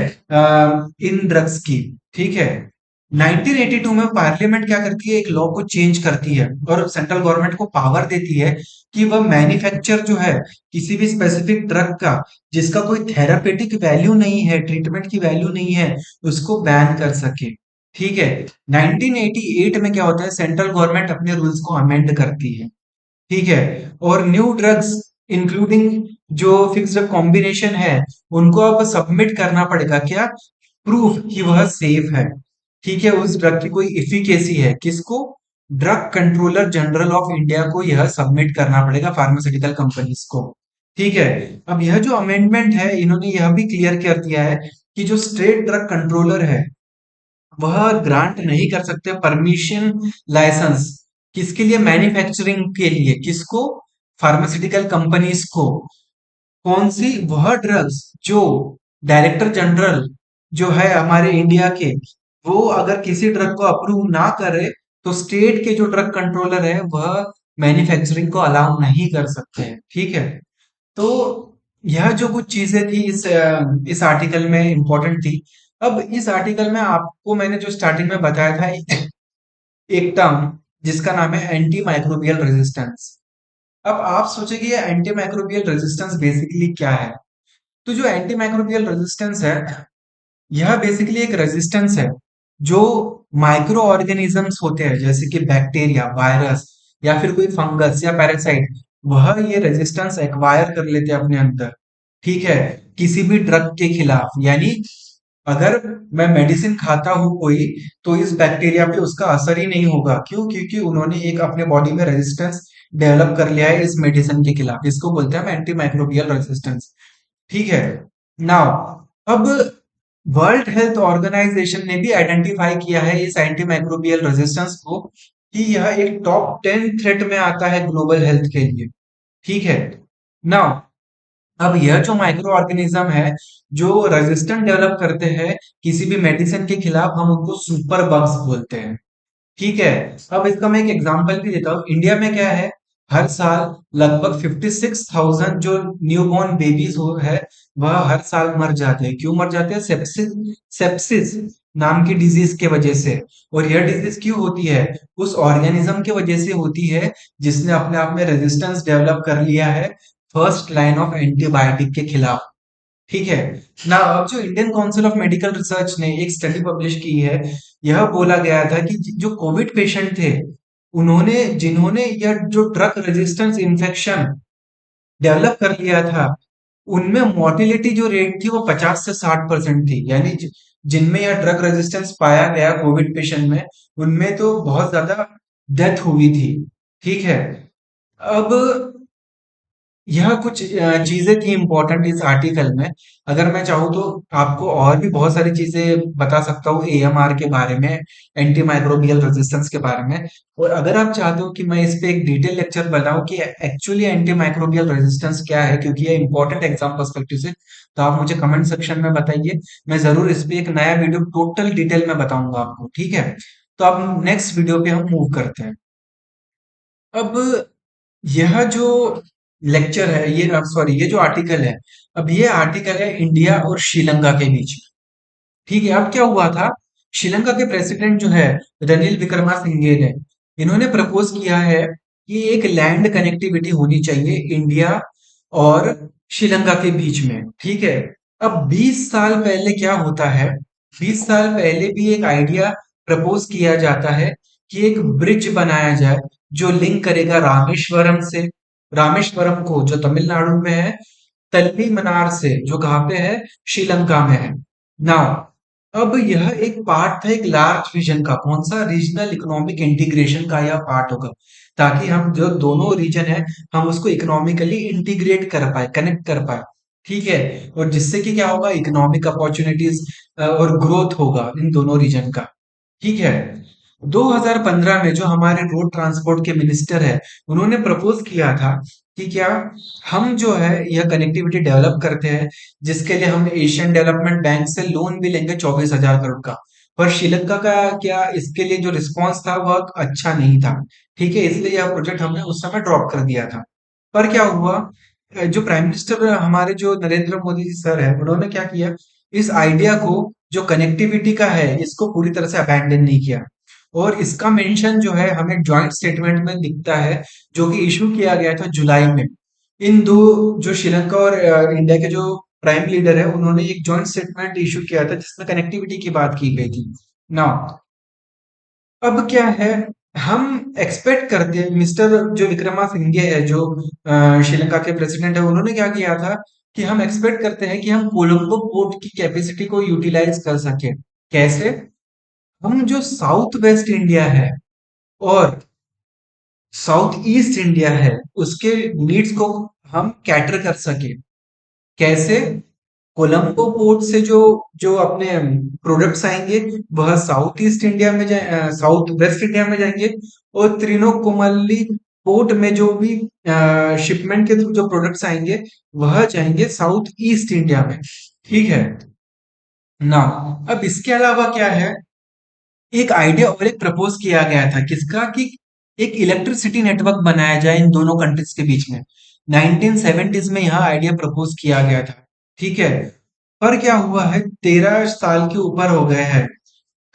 इन ड्रग्स की। ठीक है, 1982 में पार्लियामेंट क्या करती है, एक लॉ को चेंज करती है और सेंट्रल गवर्नमेंट को पावर देती है कि वह मैन्युफैक्चर जो है किसी भी स्पेसिफिक ड्रग का, जिसका कोई थेरापेटिक वैल्यू नहीं है, ट्रीटमेंट की वैल्यू नहीं है, उसको बैन कर सके। ठीक है, 1988 में क्या होता है, सेंट्रल गवर्नमेंट अपने रूल्स को अमेंड करती है। ठीक है, और न्यू ड्रग्स इंक्लूडिंग जो फिक्स्ड कॉम्बिनेशन है, उनको अब सबमिट करना पड़ेगा क्या, प्रूफ कि वह सेफ है। ठीक है, उस ड्रग की कोई इफिकेसी है, किसको, drug controller general of India को यह सबमिट करना पड़ेगा, फार्मास्यूटिकल कंपनीज को। ठीक है, अब यह जो अमेंडमेंट है, इन्होंने यह भी क्लियर कर दिया है कि जो स्टेट ड्रग कंट्रोलर है वह ग्रांट नहीं कर सकते परमिशन, लाइसेंस, किसके लिए, मैन्युफैक्चरिंग के लिए, किसको, फार्मास्यूटिकल कंपनीज को। कौन सी, वह ड्रग्स जो डायरेक्टर जनरल जो है हमारे इंडिया के, वो अगर किसी ड्रग को अप्रूव ना करे, तो स्टेट के जो ड्रग कंट्रोलर है वह मैन्युफैक्चरिंग को अलाउ नहीं कर सकते हैं। ठीक है, तो यह जो कुछ चीजें थी इस आर्टिकल में इंपॉर्टेंट थी। अब इस आर्टिकल में आपको मैंने जो स्टार्टिंग में बताया था, एक टर्म जिसका नाम है एंटी माइक्रोबियल रेजिस्टेंस। अब आप सोचेंगे ये एंटी माइक्रोबियल रेजिस्टेंस बेसिकली क्या है। तो जो एंटी माइक्रोबियल रेजिस्टेंस है, यह बेसिकली एक रेजिस्टेंस है जो माइक्रो ऑर्गेनिजम्स होते हैं, जैसे कि बैक्टीरिया, वायरस या फिर कोई फंगस या पैरासाइट, वह ये रेजिस्टेंस एक्वायर कर लेते हैं अपने अंदर। ठीक है, किसी भी ड्रग के खिलाफ, यानी अगर मैं मेडिसिन खाता हूं कोई, तो इस बैक्टीरिया पे उसका असर ही नहीं होगा। क्यों? क्योंकि उन्होंने एक अपने बॉडी में रेजिस्टेंस डेवलप कर लिया है इस मेडिसिन के खिलाफ। इसको बोलते हैं एंटी माइक्रोबियल रेजिस्टेंस। ठीक है, नाउ अब वर्ल्ड हेल्थ ऑर्गेनाइजेशन ने भी आइडेंटिफाई किया है इस एंटी माइक्रोबियल रेजिस्टेंस को कि यह एक टॉप 10 थ्रेट में आता है ग्लोबल हेल्थ के लिए। ठीक है। नाउ अब यह जो माइक्रो ऑर्गेनिज्म है जो रेजिस्टेंट डेवलप करते हैं किसी भी मेडिसिन के खिलाफ, हम उनको सुपर बग्स बोलते हैं। ठीक है। अब इसका मैं एक एग्जांपल भी देता हूँ। इंडिया में क्या है, हर साल लगभग 56,000 जो न्यूबॉर्न बेबीज हो है वह हर साल मर जाते हैं। क्यों मर जाते हैं? सेप्सिस, सेप्सिस नाम की डिजीज के वजह से। और यह डिजीज क्यों होती है? उस ऑर्गेनिज्म की वजह से होती है जिसने अपने आप में रेजिस्टेंस डेवलप कर लिया है फर्स्ट लाइन ऑफ एंटीबायोटिक के खिलाफ। ठीक है ना। अब जो Indian council of medical research ने एक स्टडी पब्लिश की है, यह बोला गया था कि जो कोविड पेशेंट थे उन्होंने जिन्होंने यह जो ड्रग रेजिस्टेंस इन्फेक्शन डेवलप कर लिया था उनमें मोर्टिलिटी जो रेट थी वो 50 से 60% थी। यानी जिनमें यह ड्रग रेजिस्टेंस पाया गया कोविड पेशेंट में, उनमें तो बहुत ज्यादा डेथ हुई थी। ठीक है। अब यह कुछ चीजें थी इंपॉर्टेंट इस आर्टिकल में। अगर मैं चाहूँ तो आपको और भी बहुत सारी चीजें बता सकता हूँ एएमआर के बारे में, एंटी माइक्रोबियल रेजिस्टेंस के बारे में। और अगर आप चाहते हो कि मैं इस पे एक डिटेल लेक्चर बनाऊं कि एक्चुअली एंटी माइक्रोबियल रेजिस्टेंस क्या है, क्योंकि ये इंपॉर्टेंट एग्जाम पर्सपेक्टिव से, तो आप मुझे कमेंट सेक्शन में बताइए। मैं जरूर इस पे एक नया वीडियो टोटल डिटेल में बताऊंगा आपको। ठीक है। तो अब नेक्स्ट वीडियो पे हम मूव करते हैं। अब यह जो लेक्चर है, ये सॉरी, ये जो आर्टिकल है, अब ये आर्टिकल है इंडिया और श्रीलंका के बीच में। ठीक है। अब क्या हुआ था, श्रीलंका के प्रेसिडेंट जो है रनिल विक्रमासिंघे ने, इन्होंने प्रपोज किया है कि एक लैंड कनेक्टिविटी होनी चाहिए इंडिया और श्रीलंका के बीच में। ठीक है। अब 20 साल पहले क्या होता है, 20 साल पहले भी एक आइडिया प्रपोज किया जाता है कि एक ब्रिज बनाया जाए जो लिंक करेगा रामेश्वरम से, रामेश्वरम को जो तमिलनाडु में है, तल्ली मनार से जो कहाँ पे है, श्रीलंका में है। नाउ अब यह एक पार्ट था एक लार्ज विजन का। कौन सा? रीजनल इकोनॉमिक इंटीग्रेशन का यह पार्ट होगा, ताकि हम जो दोनों रीजन है हम उसको इकोनॉमिकली इंटीग्रेट कर पाए, कनेक्ट कर पाए। ठीक है। और जिससे कि क्या होगा, इकोनॉमिक अपॉर्चुनिटीज और ग्रोथ होगा इन दोनों रीजन का। ठीक है। 2015 में जो हमारे रोड ट्रांसपोर्ट के मिनिस्टर है, उन्होंने प्रपोज किया था कि क्या हम जो है यह कनेक्टिविटी डेवलप करते हैं, जिसके लिए हम एशियन डेवलपमेंट बैंक से लोन भी लेंगे 24,000 करोड़ का। पर श्रीलंका का क्या इसके लिए जो रिस्पॉन्स था वह अच्छा नहीं था। ठीक है। इसलिए यह प्रोजेक्ट हमने उस समय ड्रॉप कर दिया था। पर क्या हुआ, जो प्राइम मिनिस्टर हमारे जो नरेंद्र मोदी जी सर है, उन्होंने क्या किया, इस आइडिया को जो कनेक्टिविटी का है इसको पूरी तरह से अबैंडन नहीं किया। और इसका मेंशन जो है हमें जॉइंट स्टेटमेंट में दिखता है जो कि इशू किया गया था जुलाई में। इन दो, जो श्रीलंका और इंडिया के जो प्राइम लीडर है, उन्होंने एक जॉइंट स्टेटमेंट इशू किया था जिसमें कनेक्टिविटी की बात की गई थी। नाउ अब क्या है, हम एक्सपेक्ट करते हैं मिस्टर जो विक्रमासिंघे है जो श्रीलंका के प्रेसिडेंट है, उन्होंने क्या किया था कि हम एक्सपेक्ट करते हैं कि हम कोलंबो पोर्ट की कैपेसिटी को यूटिलाइज कर सके। कैसे? हम जो साउथ वेस्ट इंडिया है और साउथ ईस्ट इंडिया है उसके नीड्स को हम कैटर कर सके। कैसे? कोलंबो पोर्ट से जो जो अपने प्रोडक्ट्स आएंगे वह साउथ ईस्ट इंडिया में जाए, साउथ वेस्ट इंडिया में जाएंगे। और त्रिनोकुमल्ली पोर्ट में जो भी शिपमेंट के थ्रू जो प्रोडक्ट्स आएंगे वह जाएंगे साउथ ईस्ट इंडिया में। ठीक है ना। अब इसके अलावा क्या है, एक आइडिया और एक प्रपोज किया गया था किसका, कि एक इलेक्ट्रिसिटी नेटवर्क बनाया जाए इन दोनों कंट्रीज के बीच में। 1970s में यह आइडिया प्रपोज किया गया था। ठीक है। पर क्या हुआ है, 13 साल के ऊपर हो गए हैं,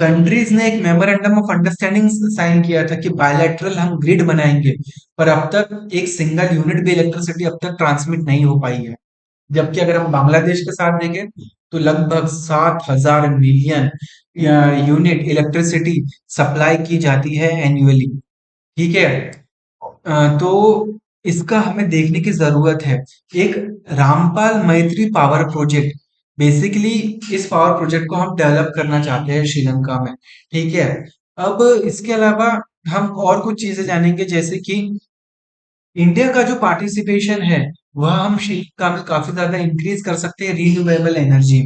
कंट्रीज ने एक मेमोरेंडम ऑफ अंडरस्टैंडिंग साइन किया था कि बायलैटरल हम ग्रिड बनाएंगे, पर अब तक एक सिंगल यूनिट भी इलेक्ट्रिसिटी अब तक ट्रांसमिट नहीं हो पाई है। जबकि अगर हम बांग्लादेश के साथ देखें तो लगभग 7,000 मिलियन यूनिट इलेक्ट्रिसिटी सप्लाई की जाती है एनुअली। ठीक है। तो इसका हमें देखने की जरूरत है। एक रामपाल मैत्री पावर प्रोजेक्ट, बेसिकली इस पावर प्रोजेक्ट को हम डेवलप करना चाहते हैं श्रीलंका में। ठीक है। अब इसके अलावा हम और कुछ चीजें जानेंगे, जैसे कि इंडिया का जो पार्टिसिपेशन है वह हम श्रीलंका में काफी ज्यादा इंक्रीज कर सकते हैं रिन्यूएबल एनर्जी।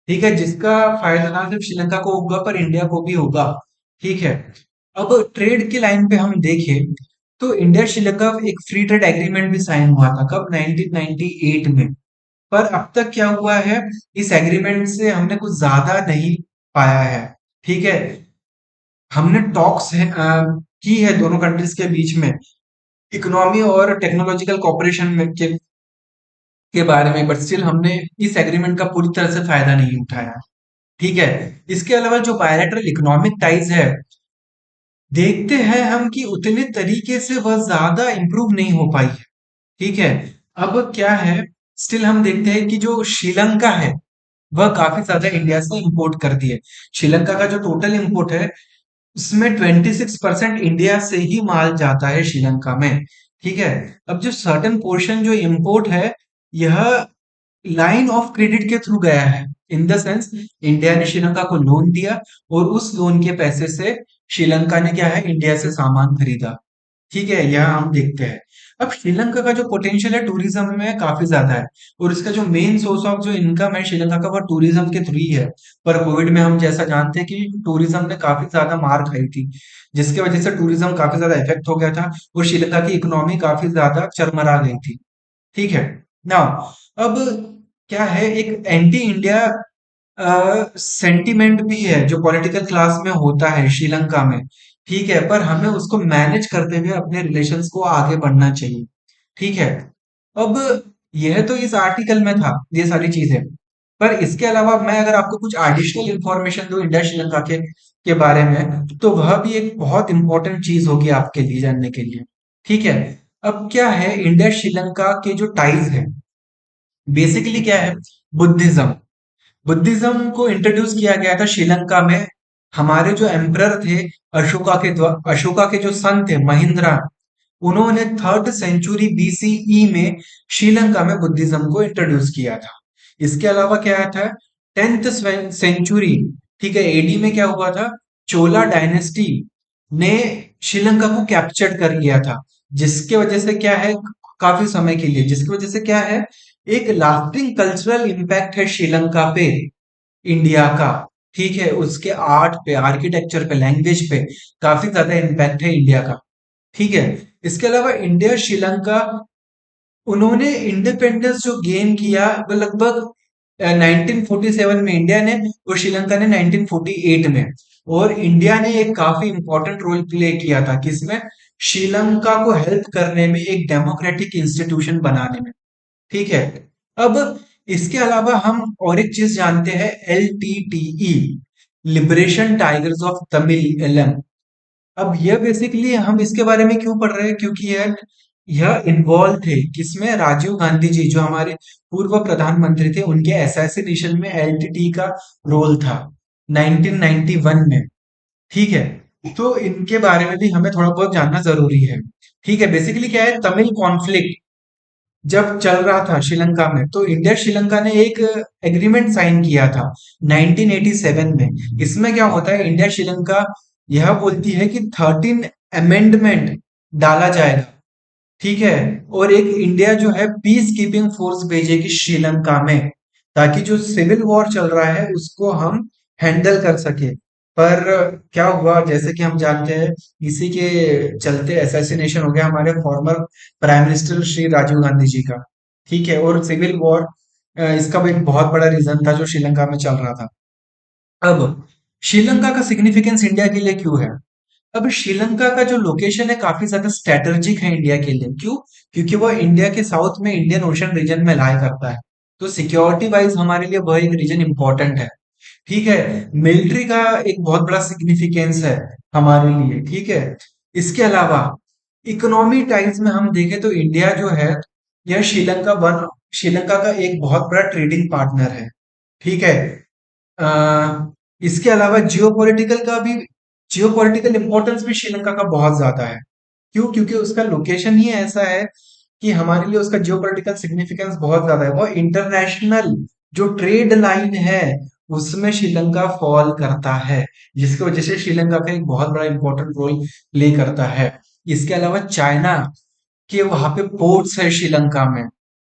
ठीक है, जिसका फायदा ना सिर्फ श्रीलंका को होगा पर इंडिया को भी होगा। ठीक है, अब ट्रेड की लाइन पे हम देखें तो इंडिया श्रीलंका एक फ्री ट्रेड एग्रीमेंट भी साइन हुआ था कब, 1998 में। पर अब तक क्या हुआ है, इस एग्रीमेंट से हमने कुछ ज्यादा नहीं पाया है। ठीक है, हमने टॉक्स है की है दोनों कंट्रीज के बीच में इकोनॉमी और टेक्नोलॉजिकल कॉपरेशन में के बारे में, बट स्टिल हमने इस एग्रीमेंट का पूरी तरह से फायदा नहीं उठाया। ठीक है, इसके अलावा जो बायलैटरल इकोनॉमिक टाइज है, देखते हैं हम कि उतने तरीके से वह ज्यादा इंप्रूव नहीं हो पाई है। ठीक है, अब क्या है, स्टिल हम देखते हैं कि जो श्रीलंका है वह काफी ज्यादा इंडिया से इंपोर्ट करती है। श्रीलंका का जो टोटल इंपोर्ट है उसमें 26% इंडिया से ही माल जाता है श्रीलंका में। ठीक है, अब जो सर्टेन पोर्शन जो इंपोर्ट है, यह लाइन ऑफ क्रेडिट के थ्रू गया है। इन द सेंस, इंडिया ने श्रीलंका को लोन दिया और उस लोन के पैसे से श्रीलंका ने क्या है, इंडिया से सामान खरीदा। ठीक है, यह हम देखते हैं। अब श्रीलंका का जो पोटेंशियल है टूरिज्म में काफी ज्यादा है, और इसका जो मेन सोर्स ऑफ जो इनकम है श्रीलंका का, वो टूरिज्म के थ्रू ही है। पर कोविड में हम जैसा जानते हैं कि टूरिज्म ने काफी ज्यादा मार खाई थी, जिसकी वजह से टूरिज्म काफी ज्यादा इफेक्ट हो गया था और श्रीलंका की इकोनॉमी काफी ज्यादा चरमरा गई थी। ठीक है, नाउ अब क्या है, एक एंटी इंडिया सेंटिमेंट भी है जो पॉलिटिकल क्लास में होता है श्रीलंका में। ठीक है, पर हमें उसको मैनेज करते हुए अपने रिलेशंस को आगे बढ़ना चाहिए। ठीक है, अब यह तो इस आर्टिकल में था ये सारी चीजें, पर इसके अलावा मैं अगर आपको कुछ एडिशनल इंफॉर्मेशन दूं इंडिया श्रीलंका के बारे में, तो वह भी एक बहुत इंपॉर्टेंट चीज होगी आपके लिए जानने के लिए। ठीक है, अब क्या है, इंडिया श्रीलंका के जो टाइज है, बेसिकली क्या है, बुद्धिज्म। बुद्धिज्म को इंट्रोड्यूस किया गया था श्रीलंका में। हमारे जो एम्परर थे, अशोका के जो सन थे महिंद्रा, उन्होंने 3rd सेंचुरी बीसीई में श्रीलंका में बुद्धिज्म को इंट्रोड्यूस किया था। इसके अलावा क्या था, 10th सेंचुरी, ठीक है, एडी में क्या हुआ था, चोला डायनेस्टी ने श्रीलंका को कैप्चर कर लिया था, जिसके वजह से क्या है, काफी समय के लिए, जिसकी वजह से क्या है, एक लास्टिंग कल्चरल इम्पैक्ट है श्रीलंका पे इंडिया का। ठीक है, उसके आर्ट पे, आर्किटेक्चर पे, लैंग्वेज पे काफी ज्यादा इम्पैक्ट है इंडिया का। ठीक है, इसके अलावा इंडिया श्रीलंका, उन्होंने इंडिपेंडेंस जो गेन किया वो लगभग 1947 में इंडिया ने, और श्रीलंका ने 1948 में। और इंडिया ने एक काफी इंपॉर्टेंट रोल प्ले किया था किसमें, श्रीलंका को हेल्प करने में, एक डेमोक्रेटिक इंस्टीट्यूशन बनाने में। ठीक है, अब इसके अलावा हम और एक चीज जानते हैं, LTTE, liberation tigers of Tamil Eelam. अब यह बेसिकली हम इसके बारे में क्यों पढ़ रहे हैं, क्योंकि यह इन्वॉल्व थे किसमें, राजीव गांधी जी जो हमारे पूर्व प्रधानमंत्री थे, उनके असैसिनेशन में एलटीटी का रोल था 1991 में। ठीक है, तो इनके बारे में भी हमें थोड़ा बहुत जानना जरूरी है। ठीक है, बेसिकली क्या है, तमिल कॉन्फ्लिक्ट जब चल रहा था श्रीलंका में, तो इंडिया श्रीलंका ने एक एग्रीमेंट साइन किया था 1987 में। इसमें क्या होता है, इंडिया श्रीलंका यह बोलती है कि 13 अमेंडमेंट डाला जाएगा। ठीक है, और एक इंडिया जो है पीस कीपिंग फोर्स भेजेगी श्रीलंका में, ताकि जो सिविल वॉर चल रहा है उसको हम हैंडल कर सके। पर क्या हुआ, जैसे कि हम जानते हैं, इसी के चलते असैसिनेशन हो गया हमारे former prime minister Shri Rajiv Gandhi ji का। ठीक है, और सिविल वॉर इसका भी एक बहुत बड़ा रीजन था जो श्रीलंका में चल रहा था। अब श्रीलंका का सिग्निफिकेंस इंडिया के लिए क्यों है, अब श्रीलंका का जो लोकेशन है काफी ज्यादा स्ट्रेटेजिक है इंडिया के लिए। क्यों, क्योंकि वो इंडिया के साउथ में इंडियन ओशन रीजन में लाई करता है, तो सिक्योरिटी वाइज हमारे लिए वह एक रीजन इंपॉर्टेंट है। ठीक है, मिलिट्री का एक बहुत बड़ा सिग्निफिकेंस है हमारे लिए। ठीक है, इसके अलावा इकोनॉमी टाइम्स में हम देखें तो इंडिया जो है, यह श्रीलंका का एक बहुत बड़ा ट्रेडिंग पार्टनर है। ठीक है, इसके अलावा जियोपॉलिटिकल इंपॉर्टेंस भी श्रीलंका का बहुत ज्यादा है। क्यों, क्योंकि उसका लोकेशन ही ऐसा है कि हमारे लिए उसका जियोपॉलिटिकल सिग्निफिकेंस बहुत ज्यादा है। वो इंटरनेशनल जो ट्रेड लाइन है उसमें श्रीलंका फॉल करता है, जिसकी वजह से श्रीलंका का एक बहुत बड़ा इंपॉर्टेंट रोल प्ले करता है। इसके अलावा चाइना के वहां पे पोर्ट्स है श्रीलंका में।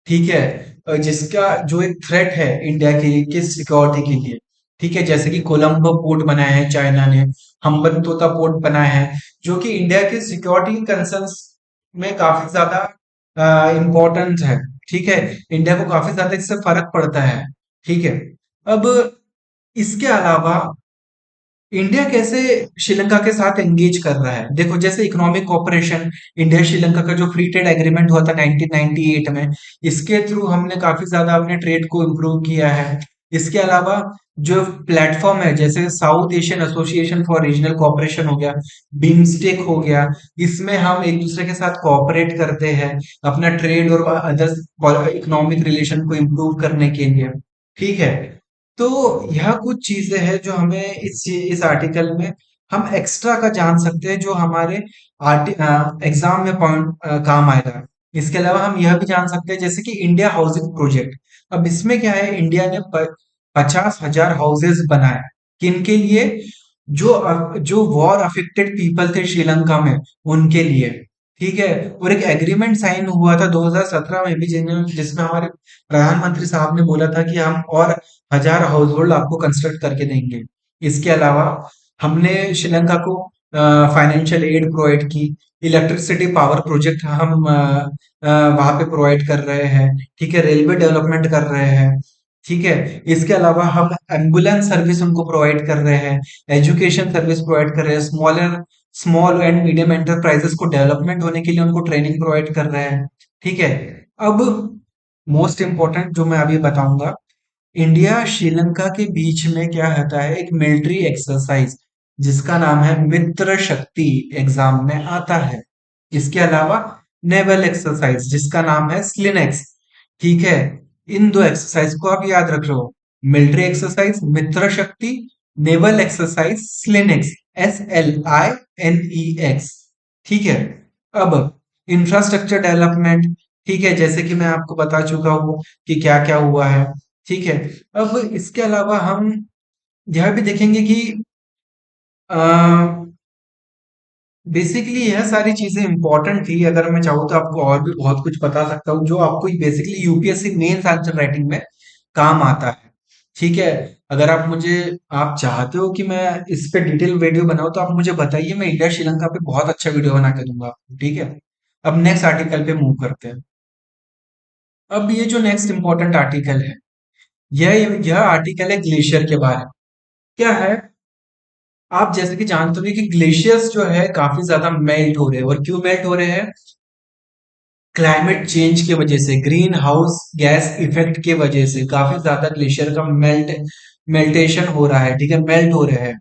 ठीक है, जिसका जो एक थ्रेट है इंडिया के सिक्योरिटी के लिए। ठीक है, जैसे कि कोलंबो पोर्ट बनाया है चाइना ने, हम्बनतोता पोर्ट बनाया है, जो कि इंडिया के सिक्योरिटी कंसर्न्स में काफी ज्यादा इम्पोर्टेंट है। ठीक है, इंडिया को काफी ज्यादा इससे फर्क पड़ता है। ठीक है, अब इसके अलावा इंडिया कैसे श्रीलंका के साथ एंगेज कर रहा है, देखो जैसे इकोनॉमिक कोऑपरेशन, इंडिया श्रीलंका का जो फ्री ट्रेड एग्रीमेंट हुआ था 1998 में, इसके थ्रू हमने काफी ज्यादा अपने ट्रेड को इम्प्रूव किया है। इसके अलावा जो प्लेटफॉर्म है जैसे south Asian association for regional cooperation हो गया, बिम्स्टेक हो गया, इसमें हम एक दूसरे के साथ कोऑपरेट करते हैं अपना ट्रेड और अदर इकोनॉमिक रिलेशन को इम्प्रूव करने के लिए। ठीक है, तो यह कुछ चीजें हैं जो हमें इस आर्टिकल में हम एक्स्ट्रा का जान सकते हैं, जो हमारे एग्जाम में पॉइंट काम आएगा। इसके अलावा हम यह भी जान सकते हैं जैसे कि इंडिया हाउसिंग प्रोजेक्ट। अब इसमें क्या है, इंडिया ने 50,000 हाउसेज बनाए, किनके लिए? जो वॉर अफेक्टेड पीपल थे श्रीलंका में, उनके लिए। ठीक है, और एक एग्रीमेंट साइन हुआ था 2017 में भी, जिसमें हमारे प्रधानमंत्री साहब ने बोला था कि हम और 1,000 हाउस होल्ड आपको कंस्ट्रक्ट करके देंगे। इसके अलावा हमने श्रीलंका को फाइनेंशियल एड प्रोवाइड की, इलेक्ट्रिसिटी पावर प्रोजेक्ट हम वहां पे प्रोवाइड कर रहे हैं। ठीक है, रेलवे डेवलपमेंट कर रहे हैं। ठीक है, इसके अलावा हम एम्बुलेंस सर्विस उनको प्रोवाइड कर रहे हैं, एजुकेशन सर्विस प्रोवाइड कर रहे हैं, स्मॉल एंड मीडियम एंटरप्राइजेस को डेवलपमेंट होने के लिए उनको ट्रेनिंग प्रोवाइड कर रहे हैं। ठीक है, अब मोस्ट इंपॉर्टेंट जो मैं अभी बताऊंगा, इंडिया श्रीलंका के बीच में क्या होता है, एक मिलिट्री एक्सरसाइज जिसका नाम है मित्र शक्ति, एग्जाम में आता है। इसके अलावा नेवल एक्सरसाइज जिसका नाम है स्लिनेक्स। ठीक है, इन दो एक्सरसाइज को आप याद रख लो, मिलिट्री एक्सरसाइज मित्र शक्ति, नेवल एक्सरसाइज स्लिनेक्स, SLINEX। ठीक है, अब इंफ्रास्ट्रक्चर डेवलपमेंट। ठीक है, जैसे कि मैं आपको बता चुका हूँ कि क्या क्या हुआ है। ठीक है, अब इसके अलावा हम यह भी देखेंगे कि बेसिकली यह सारी चीजें इंपॉर्टेंट थी। अगर मैं चाहूँ तो आपको और भी बहुत कुछ बता सकता हूँ जो आपको basically UPSC mains answer writing में काम आता है। ठीक है, अगर आप चाहते हो कि मैं इस पे डिटेल वीडियो बनाऊं तो आप मुझे बताइए, मैं इंडिया श्रीलंका पे बहुत अच्छा वीडियो बना के दूंगा आपको। ठीक है, अब नेक्स्ट आर्टिकल पे मूव करते हैं। अब ये जो नेक्स्ट इंपॉर्टेंट आर्टिकल है, यह आर्टिकल है ग्लेशियर के बारे में। क्या है, आप जैसे कि जानते हो कि ग्लेशियर्स जो है काफी ज्यादा मेल्ट हो रहे हैं, और क्यों मेल्ट हो रहे हैं? क्लाइमेट चेंज की वजह से, ग्रीन हाउस गैस इफेक्ट की वजह से काफी ज्यादा ग्लेशियर का मेल्टेशन हो रहा है। ठीक है, मेल्ट हो रहे हैं।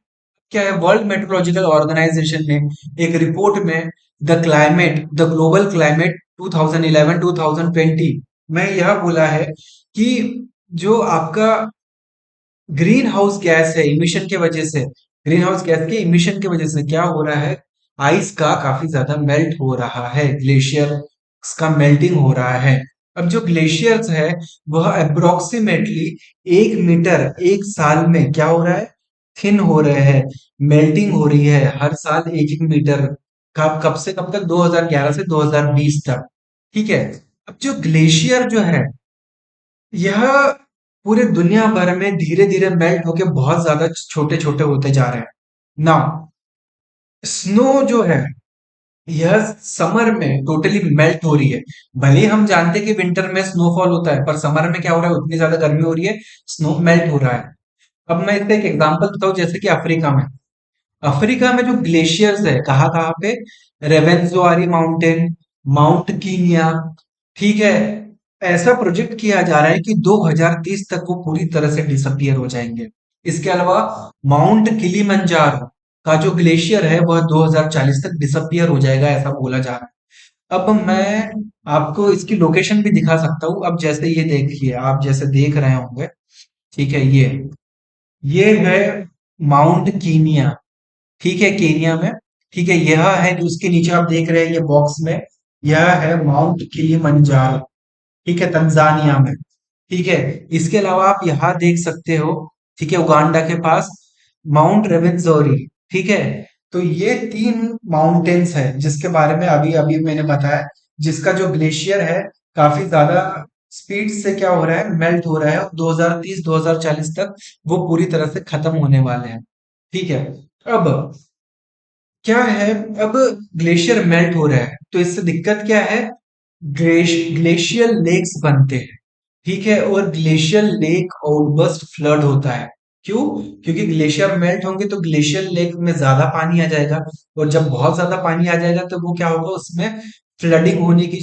क्या है, वर्ल्ड मेट्रोलॉजिकल ऑर्गेनाइजेशन ने एक रिपोर्ट में द ग्लोबल क्लाइमेट 2011-2020 में यह बोला है कि जो आपका ग्रीन हाउस गैस है, इमिशन के वजह से, ग्रीन हाउस गैस के इमिशन की वजह से क्या हो रहा है, आइस का काफी ज्यादा मेल्ट हो रहा है, ग्लेशियर का मेल्टिंग हो रहा है। अब जो ग्लेशियर्स है वह अप्रोक्सीमेटली 1 मीटर एक साल में क्या हो रहा है, थिन हो रहे हैं, मेल्टिंग हो रही है हर साल 1-1 मीटर। कब कब से कब तक? 2011 से 2020 तक। ठीक है, अब जो ग्लेशियर जो है, यह पूरे दुनिया भर में धीरे धीरे मेल्ट होके बहुत ज्यादा छोटे छोटे होते जा रहे हैं। नाउ स्नो जो है, यह समर में टोटली मेल्ट हो रही है। भले ही हम जानते हैं कि विंटर में स्नोफॉल होता है, पर समर में क्या हो रहा है, उतनी ज्यादा गर्मी हो रही है, स्नो मेल्ट हो रहा है। अब मैं इसका एक एग्जांपल बताऊं, जैसे कि अफ्रीका में जो ग्लेशियर्स है, कहाँ कहाँ पे? रेवेंजुआरी माउंटेन, माउंट कीनिया। ठीक है, ऐसा प्रोजेक्ट किया जा रहा है कि 2030 तक वो पूरी तरह से डिसअपियर हो जाएंगे। इसके अलावा माउंट किलिमंजारो का जो ग्लेशियर है वह 2040 तक डिसअपियर हो जाएगा, ऐसा बोला जा रहा है। अब मैं आपको इसकी लोकेशन भी दिखा सकता हूँ। अब जैसे ये देखिए, आप जैसे देख रहे होंगे। ठीक है, ये है माउंट कीनिया। ठीक है, केनिया में। ठीक है, यह है जो उसके नीचे आप देख रहे हैं ये बॉक्स में, यह है माउंट किलिमंजारो। ठीक है, तंजानिया में। ठीक है, इसके अलावा आप यहाँ देख सकते हो, ठीक है, उगांडा के पास माउंट रेवेंजोरी। ठीक है, तो ये 3 माउंटेन्स है जिसके बारे में अभी अभी मैंने बताया, जिसका जो ग्लेशियर है काफी ज्यादा स्पीड से क्या हो रहा है, मेल्ट हो रहा है, 2030-2040 तक वो पूरी तरह से खत्म होने वाले हैं। ठीक है। अब क्या है, अब ग्लेशियर मेल्ट हो रहा है तो इससे दिक्कत क्या है, ग्लेशियल लेक्स बनते हैं। ठीक है, और ग्लेशियल लेक आउटबर्स्ट फ्लड होता है। क्यों? क्योंकि ग्लेशियर मेल्ट होंगे तो ग्लेशियर लेक में ज्यादा पानी आ जाएगा, और जब बहुत ज्यादा पानी आ जाएगा तो वो क्या होगा, उसमें फ्लडिंग होने की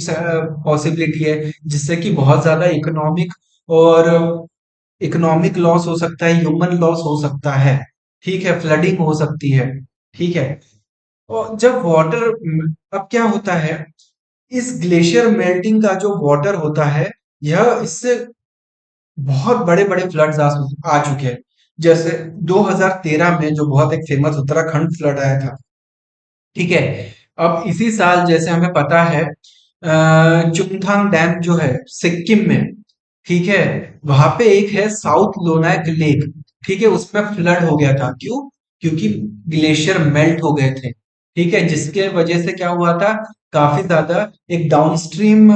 पॉसिबिलिटी है, जिससे कि बहुत ज्यादा और इकोनॉमिक लॉस हो सकता है, ह्यूमन लॉस हो सकता है। ठीक है, फ्लडिंग हो सकती है। ठीक है। और जब वाटर, अब क्या होता है, इस ग्लेशियर मेल्टिंग का जो वाटर होता है, यह इससे बहुत बड़े बड़े फ्लड्स आ चुके हैं। जैसे 2013 में जो बहुत एक फेमस उत्तराखंड फ्लड आया था। ठीक है। अब इसी साल जैसे हमें पता है, चुंगथांग डैम जो है सिक्किम में, ठीक है, वहां पे एक है साउथ लोनाक लेक। ठीक है, उसमें फ्लड हो गया था। क्यों? क्योंकि ग्लेशियर मेल्ट हो गए थे। ठीक है, जिसके वजह से क्या हुआ था, काफी ज्यादा एक डाउनस्ट्रीम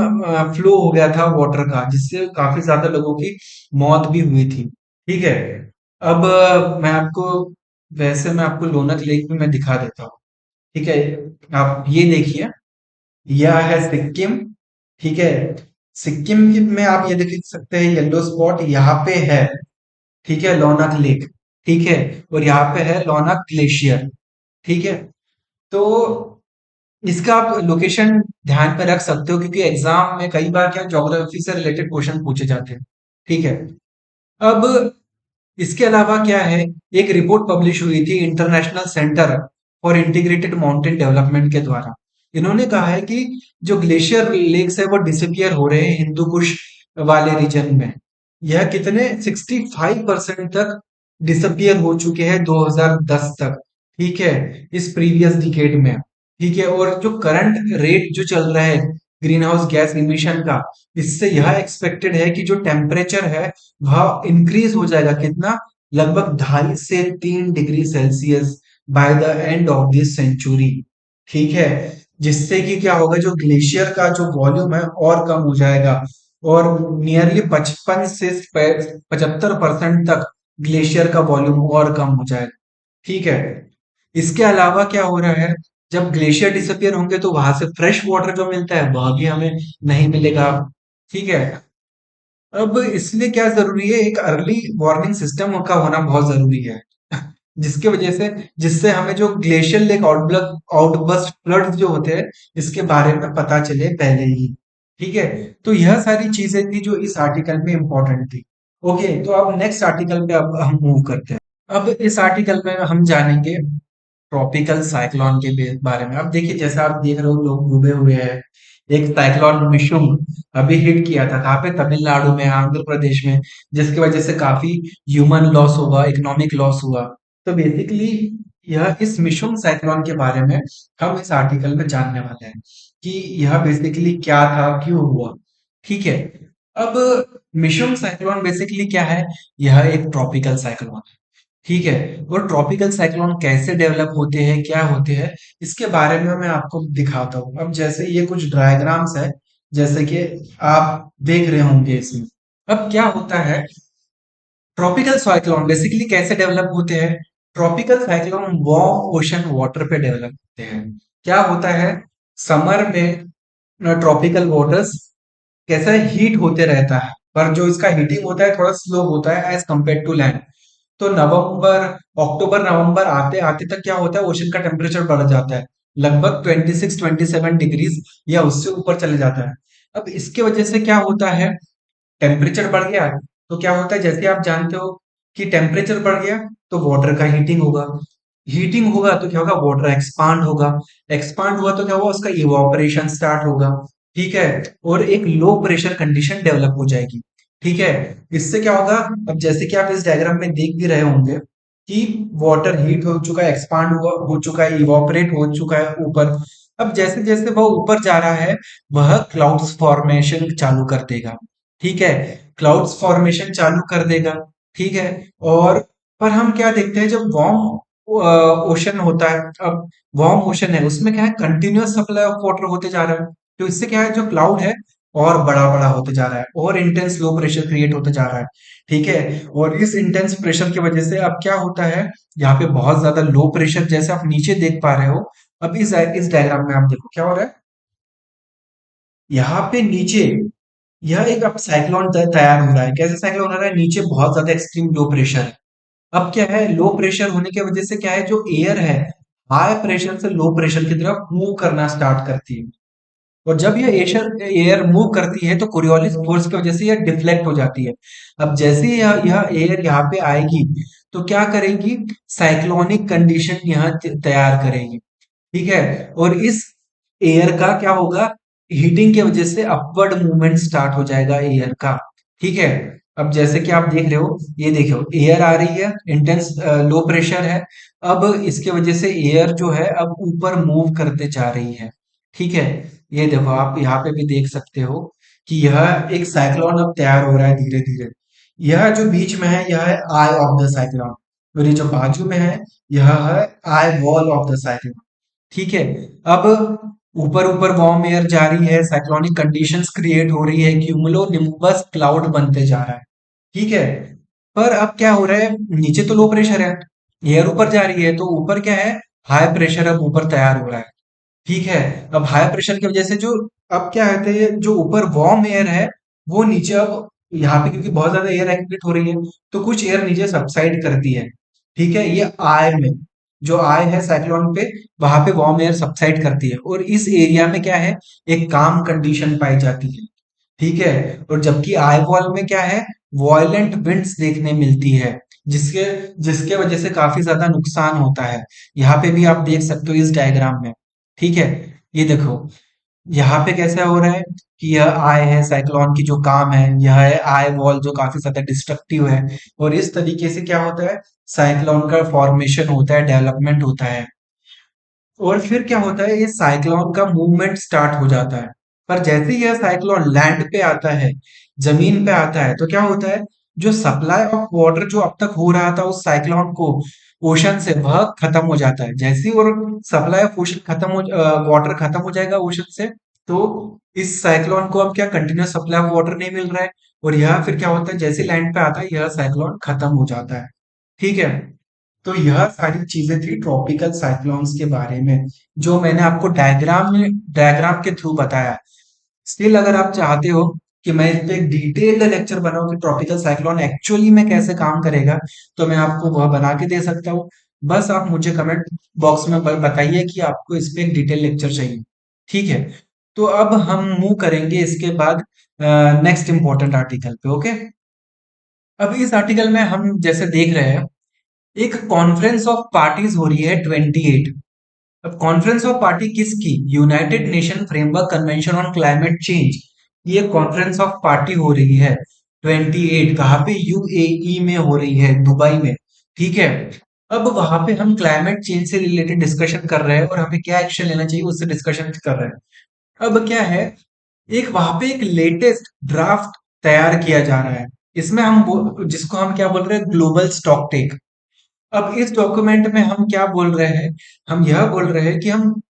फ्लो हो गया था वाटर का, जिससे काफी ज्यादा लोगों की मौत भी हुई थी। ठीक है। अब मैं आपको लोनाक लेक भी मैं दिखा देता हूँ। ठीक है, आप ये देखिए, यह है सिक्किम। ठीक है, में आप ये देख सकते हैं, येलो स्पॉट यहाँ पे है। ठीक है, लोनाक लेक। ठीक है, और यहाँ पे है लोनाक ग्लेशियर। ठीक है, तो इसका आप लोकेशन ध्यान पे रख सकते हो, क्योंकि एग्जाम में कई बार क्या ज्योग्राफी से रिलेटेड क्वेश्चन पूछे जाते हैं। ठीक है। अब इसके अलावा क्या है, एक रिपोर्ट पब्लिश हुई थी international centre for integrated mountain development के द्वारा। इन्होंने कहा है कि जो ग्लेशियर लेक्स है वो डिसअपियर हो रहे हैं हिंदू कुश वाले रीजन में। यह कितने 65% तक डिसअपियर हो चुके हैं 2010 तक। ठीक है, इस प्रीवियस डिकेड में। ठीक है, और जो करंट रेट जो चल रहा है ग्रीन हाउस गैस इमिशन का, इससे यह एक्सपेक्टेड है कि जो टेम्परेचर है वह इंक्रीज हो जाएगा, कितना, लगभग 2.5 से 3 degree Celsius by the end of this century. ठीक है, जिससे कि क्या होगा, जो ग्लेशियर का जो वॉल्यूम है और कम हो जाएगा, और नियरली 55 से 75% तक ग्लेशियर का वॉल्यूम और कम हो जाएगा। ठीक है। इसके अलावा क्या हो रहा है, जब ग्लेशियर डिसअपियर होंगे तो वहां से फ्रेश वाटर जो मिलता है वह भी हमें नहीं मिलेगा। ठीक है। अब इसलिए क्या जरूरी है, एक अर्ली वार्निंग सिस्टम का होना बहुत जरूरी है, जिसके वजह से, जिससे हमें जो ग्लेशियर लेक आउटबर्स्ट फ्लड्स जो होते हैं, इसके बारे में पता चले पहले ही। ठीक है, तो यह सारी चीजें थी जो इस आर्टिकल में इंपॉर्टेंट थी। ओके, तो अब नेक्स्ट आर्टिकल पे अब हम मूव करते हैं। अब इस आर्टिकल में हम जानेंगे ट्रॉपिकल साइक्लोन के बारे में। अब देखिए, जैसा आप देख रहे हो, लोग डूबे हुए हैं। एक साइक्लोन मिशुम अभी हिट किया था, कहाँ पे, तमिलनाडु में, आंध्र प्रदेश में, जिसकी वजह से काफी ह्यूमन लॉस हुआ, इकोनॉमिक लॉस हुआ। तो बेसिकली यह इस मिशुम साइक्लोन के बारे में हम इस आर्टिकल में जानने वाले हैं कि यह बेसिकली क्या था, क्यों हुआ। ठीक है। अब मिशुम साइक्लोन बेसिकली क्या है, यह एक ट्रॉपिकल साइक्लोन। ठीक है, और ट्रॉपिकल साइक्लोन कैसे डेवलप होते हैं, क्या होते हैं, इसके बारे में मैं आपको दिखाता हूँ। अब जैसे ये कुछ डायग्राम्स है, जैसे कि आप देख रहे होंगे इसमें। अब क्या होता है, ट्रॉपिकल साइक्लोन बेसिकली कैसे डेवलप होते हैं, tropical cyclone warm ocean water पे डेवलप होते हैं। क्या होता है, समर में ट्रॉपिकल वाटर्स कैसा हीट होते रहता है, पर जो इसका हीटिंग होता है थोड़ा स्लो होता है एज कंपेयर टू लैंड। तो नवंबर, अक्टूबर नवंबर आते आते तक क्या होता है, ओशन का टेम्परेचर बढ़ जाता है, लगभग 26-27 डिग्रीज या उससे ऊपर चले जाता है। अब इसके वजह से क्या होता है, टेम्परेचर बढ़ गया तो क्या होता है, जैसे आप जानते हो कि टेम्परेचर बढ़ गया तो वाटर का हीटिंग होगा, हीटिंग होगा तो क्या होगा, वाटर एक्सपांड होगा, एक्सपांड हुआ तो क्या हुआ, उसका इवापोरेशन स्टार्ट होगा। ठीक है, और एक लो प्रेशर कंडीशन डेवलप हो जाएगी। ठीक है, इससे क्या होगा, अब जैसे कि आप इस डायग्राम में देख भी रहे होंगे कि वाटर हीट हो चुका है, एक्सपांड हुआ हो चुका है, इवापोरेट हो चुका है ऊपर। अब जैसे जैसे वह ऊपर जा रहा है, वह क्लाउड्स फॉर्मेशन चालू कर देगा। ठीक है, क्लाउड्स फॉर्मेशन चालू कर देगा। ठीक है, और पर हम क्या देखते हैं, जब वार्म ओशन होता है, अब वार्म ओशन है उसमें क्या है, कंटिन्यूअस सप्लाई ऑफ वाटर होते जा रहा है। तो इससे क्या है, जो क्लाउड है और बड़ा बड़ा होते जा रहा है और इंटेंस लो प्रेशर क्रिएट होते जा रहा है। ठीक है। और इस इंटेंस प्रेशर की वजह से अब क्या होता है, यहाँ पे बहुत ज्यादा लो प्रेशर जैसे आप नीचे देख पा रहे हो। अब इस डायग्राम में आप देखो क्या हो रहा है, यहाँ पे नीचे यह एक अब साइक्लोन तैयार हो रहा है। कैसे साइक्लोन हो रहा है, नीचे बहुत ज्यादा एक्सट्रीम लो प्रेशर है। अब क्या है, लो प्रेशर होने की वजह से क्या है, जो एयर है हाई प्रेशर से लो प्रेशर की तरफ मूव करना स्टार्ट करती है। और जब ये एयर एयर मूव करती है तो कोरियोलिस फोर्स की वजह से यह डिफ्लेक्ट हो जाती है। अब जैसे ही यह एयर यहाँ पे आएगी तो क्या करेगी, साइक्लोनिक कंडीशन यहाँ तैयार करेगी। ठीक है। और इस एयर का क्या होगा, हीटिंग की वजह से अपवर्ड मूवमेंट स्टार्ट हो जाएगा एयर का। ठीक है। अब जैसे कि आप देख रहे हो, ये देखो एयर आ रही है, इंटेंस लो प्रेशर है। अब इसके वजह से एयर जो है अब ऊपर मूव करते जा रही है। ठीक है। ये देखो आप यहाँ पे भी देख सकते हो कि यह एक साइक्लोन अब तैयार हो रहा है धीरे धीरे। यह जो बीच में है यह है आई ऑफ द साइक्लोन, और ये जो बाजू में है यह है eye wall of the cyclone. ठीक है। अब ऊपर ऊपर वार्म एयर जारी है, साइक्लोनिक कंडीशंस क्रिएट हो रही है, क्यूमुलो निम्बस क्लाउड बनते जा रहा है। ठीक है। पर अब क्या हो रहा है, नीचे तो लो प्रेशर है, एयर ऊपर जा रही है, तो ऊपर क्या है, हाई प्रेशर अब ऊपर तैयार हो रहा है। ठीक है। अब हाई प्रेशर की वजह से जो अब क्या कहते हैं, जो ऊपर वार्म एयर है वो नीचे अब यहाँ पे क्योंकि बहुत ज्यादा एयर एक्टिवेट हो रही है तो कुछ एयर नीचे सबसाइड करती है। ठीक है। ये आय में जो आय है साइक्लोन पे, वहां पे वार्म एयर सबसाइड करती है और इस एरिया में क्या है, एक काम कंडीशन पाई जाती है। ठीक है। और जबकि आई वॉल में क्या है, वॉयलेंट विंड्स देखने मिलती है, जिसके जिसके वजह से काफी ज्यादा नुकसान होता है। यहाँ पे भी आप देख सकते हो इस डायग्राम में। ठीक है। ये देखो यहाँ पे कैसा हो रहा है कि यह आय है साइक्लोन की जो काम है, यह है आय वॉल जो काफी ज्यादा डिस्ट्रक्टिव है। और इस तरीके से क्या होता है, साइक्लोन का फॉर्मेशन होता है, डेवलपमेंट होता है। और फिर क्या होता है, ये साइक्लोन का मूवमेंट स्टार्ट हो जाता है। पर जैसे ही यह साइक्लोन लैंड पे आता है, जमीन पे आता है, तो क्या होता है, जो सप्लाई ऑफ वाटर जो अब तक हो रहा था उस साइक्लोन को ओशन से, वह खत्म हो जाता है। जैसे ही और सप्लाई ऑफ ओशन खत्म हो, वाटर खत्म हो जाएगा ओशन से, तो इस साइक्लोन को अब क्या कंटिन्यूस सप्लाई ऑफ वाटर नहीं मिल रहा है। और यह फिर क्या होता है, जैसे लैंड पे आता है यह साइक्लोन खत्म हो जाता है। ठीक है। तो यह सारी चीजें थी ट्रॉपिकल साइक्लोन्स के बारे में, जो मैंने आपको डायग्राम के थ्रू बताया। स्टिल अगर आप चाहते हो कि मैं इस पे एक डिटेल्ड लेक्चर बनाऊं कि ट्रॉपिकल साइक्लोन एक्चुअली में कैसे काम करेगा, तो मैं आपको वह बना के दे सकता हूँ। बस आप मुझे कमेंट बॉक्स में बताइए कि आपको इस पे एक डिटेल लेक्चर चाहिए। ठीक है। तो अब हम मूव करेंगे इसके बाद नेक्स्ट इंपॉर्टेंट आर्टिकल पे। ओके। अब इस आर्टिकल में हम जैसे देख रहे हैं, एक कॉन्फ्रेंस ऑफ पार्टीज हो रही है 28। अब कॉन्फ्रेंस ऑफ पार्टी किसकी, United nation framework convention on climate change. ये कॉन्फ्रेंस ऑफ पार्टी हो रही है 28, कहाँ पे, यूएई में हो रही है, दुबई में। ठीक है। अब वहां पे हम क्लाइमेट चेंज से रिलेटेड डिस्कशन कर रहे हैं और हमें क्या एक्शन लेना चाहिए उससे डिस्कशन कर रहे हैं। अब क्या है, एक वहां पे एक लेटेस्ट ड्राफ्ट तैयार किया जा रहा है। इसमें हम जिसको हम क्या बोल रहे हैं, ग्लोबल स्टॉक टेक। अब इस डॉक्यूमेंट में हम क्या बोल रहे हैं, हम यह बोल रहे हैं कि हम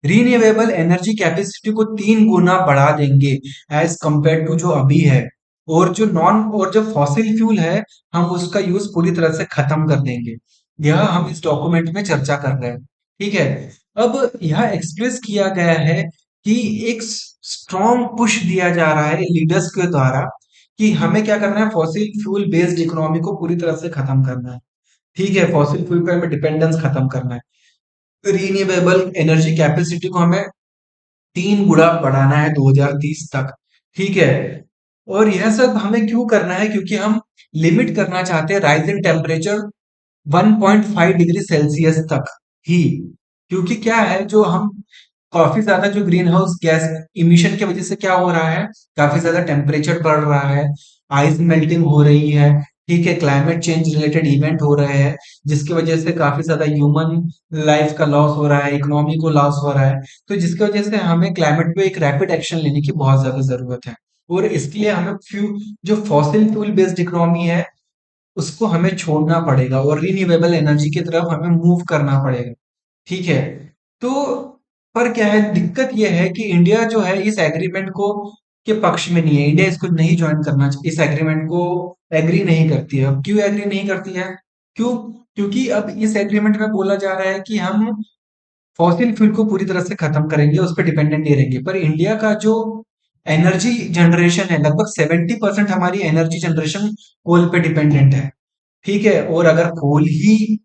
रीन्यूएबल एनर्जी कैपेसिटी को 3 गुना बढ़ा देंगे एज कंपेयर टू जो अभी है। और जो फॉसिल फ्यूल है, हम उसका यूज पूरी तरह से खत्म कर देंगे। यह हम इस डॉक्यूमेंट में चर्चा कर रहे हैं। ठीक है। अब यह एक्सप्रेस किया गया है कि एक स्ट्रॉन्ग पुश दिया जा रहा है लीडर्स के द्वारा कि हमें क्या करना है, फॉसिल फ्यूल बेस्ड इकोनॉमी को पूरी तरह से खत्म करना है। ठीक है। फॉसिल फ्यूल पे हमें डिपेंडेंस खत्म करना है। रीन्यूएबल एनर्जी कैपेसिटी को हमें 3 गुना बढ़ाना है 2030 तक। ठीक है। और यह सब हमें क्यों करना है, क्योंकि हम लिमिट करना चाहते हैं rise in temperature 1.5 degree Celsius तक ही। क्योंकि क्या है, जो हम काफी ज्यादा जो ग्रीन हाउस गैस इमिशन की वजह से क्या हो रहा है, काफी ज्यादा टेम्परेचर बढ़ रहा है, आइस मेल्टिंग हो रही है। ठीक है। क्लाइमेट चेंज रिलेटेड इवेंट हो रहे हैं, जिसकी वजह से काफी ज्यादा ह्यूमन लाइफ का लॉस हो रहा है, इकोनॉमी को लॉस हो रहा है। तो जिसकी वजह से हमें क्लाइमेट पे एक रैपिड एक्शन लेने की बहुत ज्यादा जरूरत है। और इसके लिए हमें जो फॉसिल फ्यूल बेस्ड इकोनॉमी है उसको हमें छोड़ना पड़ेगा और रिन्यूएबल एनर्जी की तरफ हमें मूव करना पड़ेगा। ठीक है। तो पर क्या है, दिक्कत यह है कि इंडिया जो है इस एग्रीमेंट को के पक्ष में नहीं है। इंडिया इसको नहीं ज्वाइन करना, इस एग्रीमेंट को एग्री नहीं करती है। अब क्यों एग्री नहीं करती है? क्यों? क्योंकि अब इस एग्रीमेंट में बोला जा रहा है कि हम फॉसिल फ्यूल को पूरी तरह से खत्म करेंगे, उस पर डिपेंडेंट नहीं रहेंगे। पर इंडिया का जो एनर्जी जनरेशन है, लगभग 70% हमारी एनर्जी जनरेशन कोल पे डिपेंडेंट है। ठीक है, और अगर कोल ही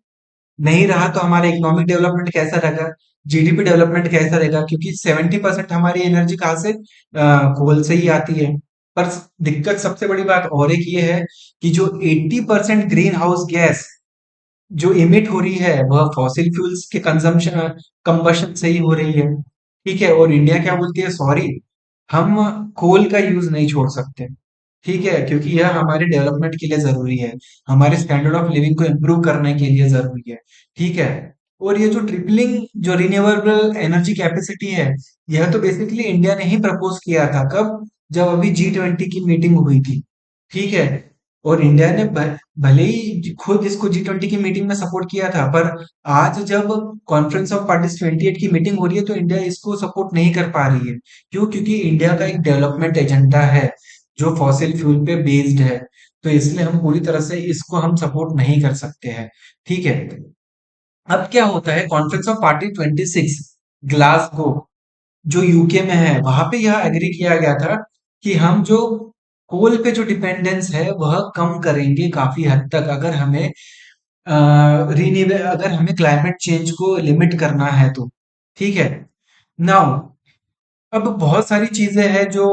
नहीं रहा तो हमारा इकोनॉमिक डेवलपमेंट कैसा रहेगा, जीडीपी डेवलपमेंट कैसा रहेगा? क्योंकि 70% हमारी एनर्जी कहाँ से, कोल से ही आती है। पर दिक्कत, सबसे बड़ी बात और एक ये है कि जो 80% ग्रीन हाउस गैस जो इमिट हो रही है वह फॉसिल फ्यूल्स के कंजम्पशन, कंबशन से ही हो रही है। ठीक है, और इंडिया क्या बोलती है, सॉरी, हम कोल का यूज नहीं छोड़ सकते। ठीक है, क्योंकि यह हमारे डेवलपमेंट के लिए जरूरी है, हमारे स्टैंडर्ड ऑफ लिविंग को इम्प्रूव करने के लिए जरूरी है। ठीक है, और ये जो ट्रिपलिंग जो रिन्यूएबल एनर्जी कैपेसिटी है, यह तो बेसिकली इंडिया ने ही प्रपोज किया था। कब? जब अभी G20 की मीटिंग हुई थी। ठीक है, और इंडिया ने भले ही खुद इसको G20 की मीटिंग में सपोर्ट किया था, पर आज जब कॉन्फ्रेंस ऑफ पार्टीज 28 की मीटिंग हो रही है तो इंडिया इसको सपोर्ट नहीं कर पा रही है। क्यों? क्योंकि इंडिया का एक डेवलपमेंट एजेंडा है जो फॉसिल फ्यूल पे बेस्ड है। तो इसलिए हम पूरी तरह से इसको हम सपोर्ट नहीं कर सकते हैं। ठीक है, अब क्या होता है, कॉन्फ्रेंस ऑफ पार्टी 26 ग्लासगो जो यूके में है, वहां पे यह एग्री किया गया था कि हम जो कोल पे जो डिपेंडेंस है वह कम करेंगे काफी हद तक, अगर हमें रीन्यूएबल, अगर हमें क्लाइमेट चेंज को लिमिट करना है तो। ठीक है, नाउ अब बहुत सारी चीजें हैं जो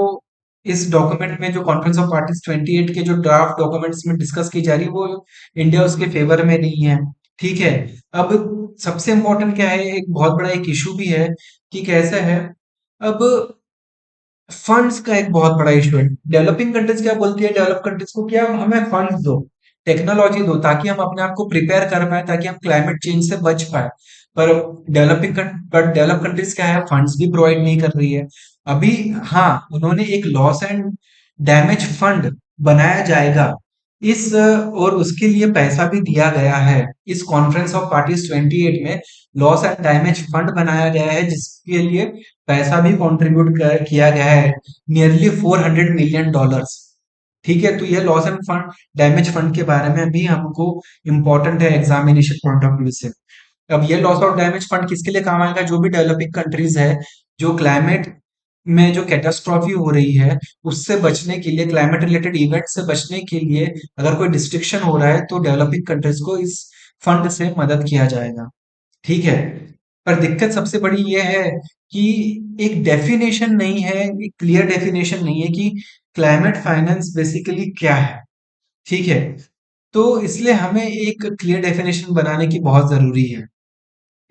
इस डॉक्यूमेंट में, जो कॉन्फ्रेंस ऑफ पार्टीज 28 के जो ड्राफ्ट डॉक्यूमेंट्स में डिस्कस की जा रही है, वो इंडिया उसके फेवर में नहीं है। ठीक है, अब सबसे इम्पोर्टेंट क्या है, एक बहुत बड़ा एक इशू भी है कि कैसा है। अब फंड्स का एक बहुत बड़ा इशू है। डेवलपिंग कंट्रीज क्या बोलती है, डेवलप कंट्रीज को, क्या हमें फंड्स दो, टेक्नोलॉजी दो, ताकि हम अपने आप को प्रिपेयर कर पाए, ताकि हम क्लाइमेट चेंज से बच पाए। पर बट डेवलप कंट्रीज क्या है, फंड्स भी प्रोवाइड नहीं कर रही है अभी। हाँ, उन्होंने एक लॉस एंड डैमेज फंड बनाया जाएगा और उसके लिए पैसा भी दिया गया है। इस कॉन्फ्रेंस ऑफ पार्टीज 28 में लॉस एंड डैमेज फंड बनाया गया है, जिसके लिए पैसा भी कंट्रीब्यूट किया गया है, नियरली $400 मिलियन। ठीक है, तो ये loss end fund, damage fund के बारे में भी हमको इम्पोर्टेंट है एग्जामिनेशन पॉइंट ऑफ व्यू से। अब ये लॉस और डैमेज फंड किसके लिए काम आएगा, जो भी डेवलपिंग कंट्रीज है, जो क्लाइमेट में जो कैटास्ट्रॉफी हो रही है उससे बचने के लिए, क्लाइमेट रिलेटेड इवेंट से बचने के लिए, अगर कोई डिस्ट्रक्शन हो रहा है तो डेवलपिंग कंट्रीज को इस फंड से मदद किया जाएगा। ठीक है, पर दिक्कत सबसे बड़ी ये है कि एक डेफिनेशन नहीं है, एक क्लियर डेफिनेशन नहीं है कि क्लाइमेट फाइनेंस बेसिकली क्या है। ठीक है, तो इसलिए हमें एक क्लियर डेफिनेशन बनाने की बहुत जरूरी है,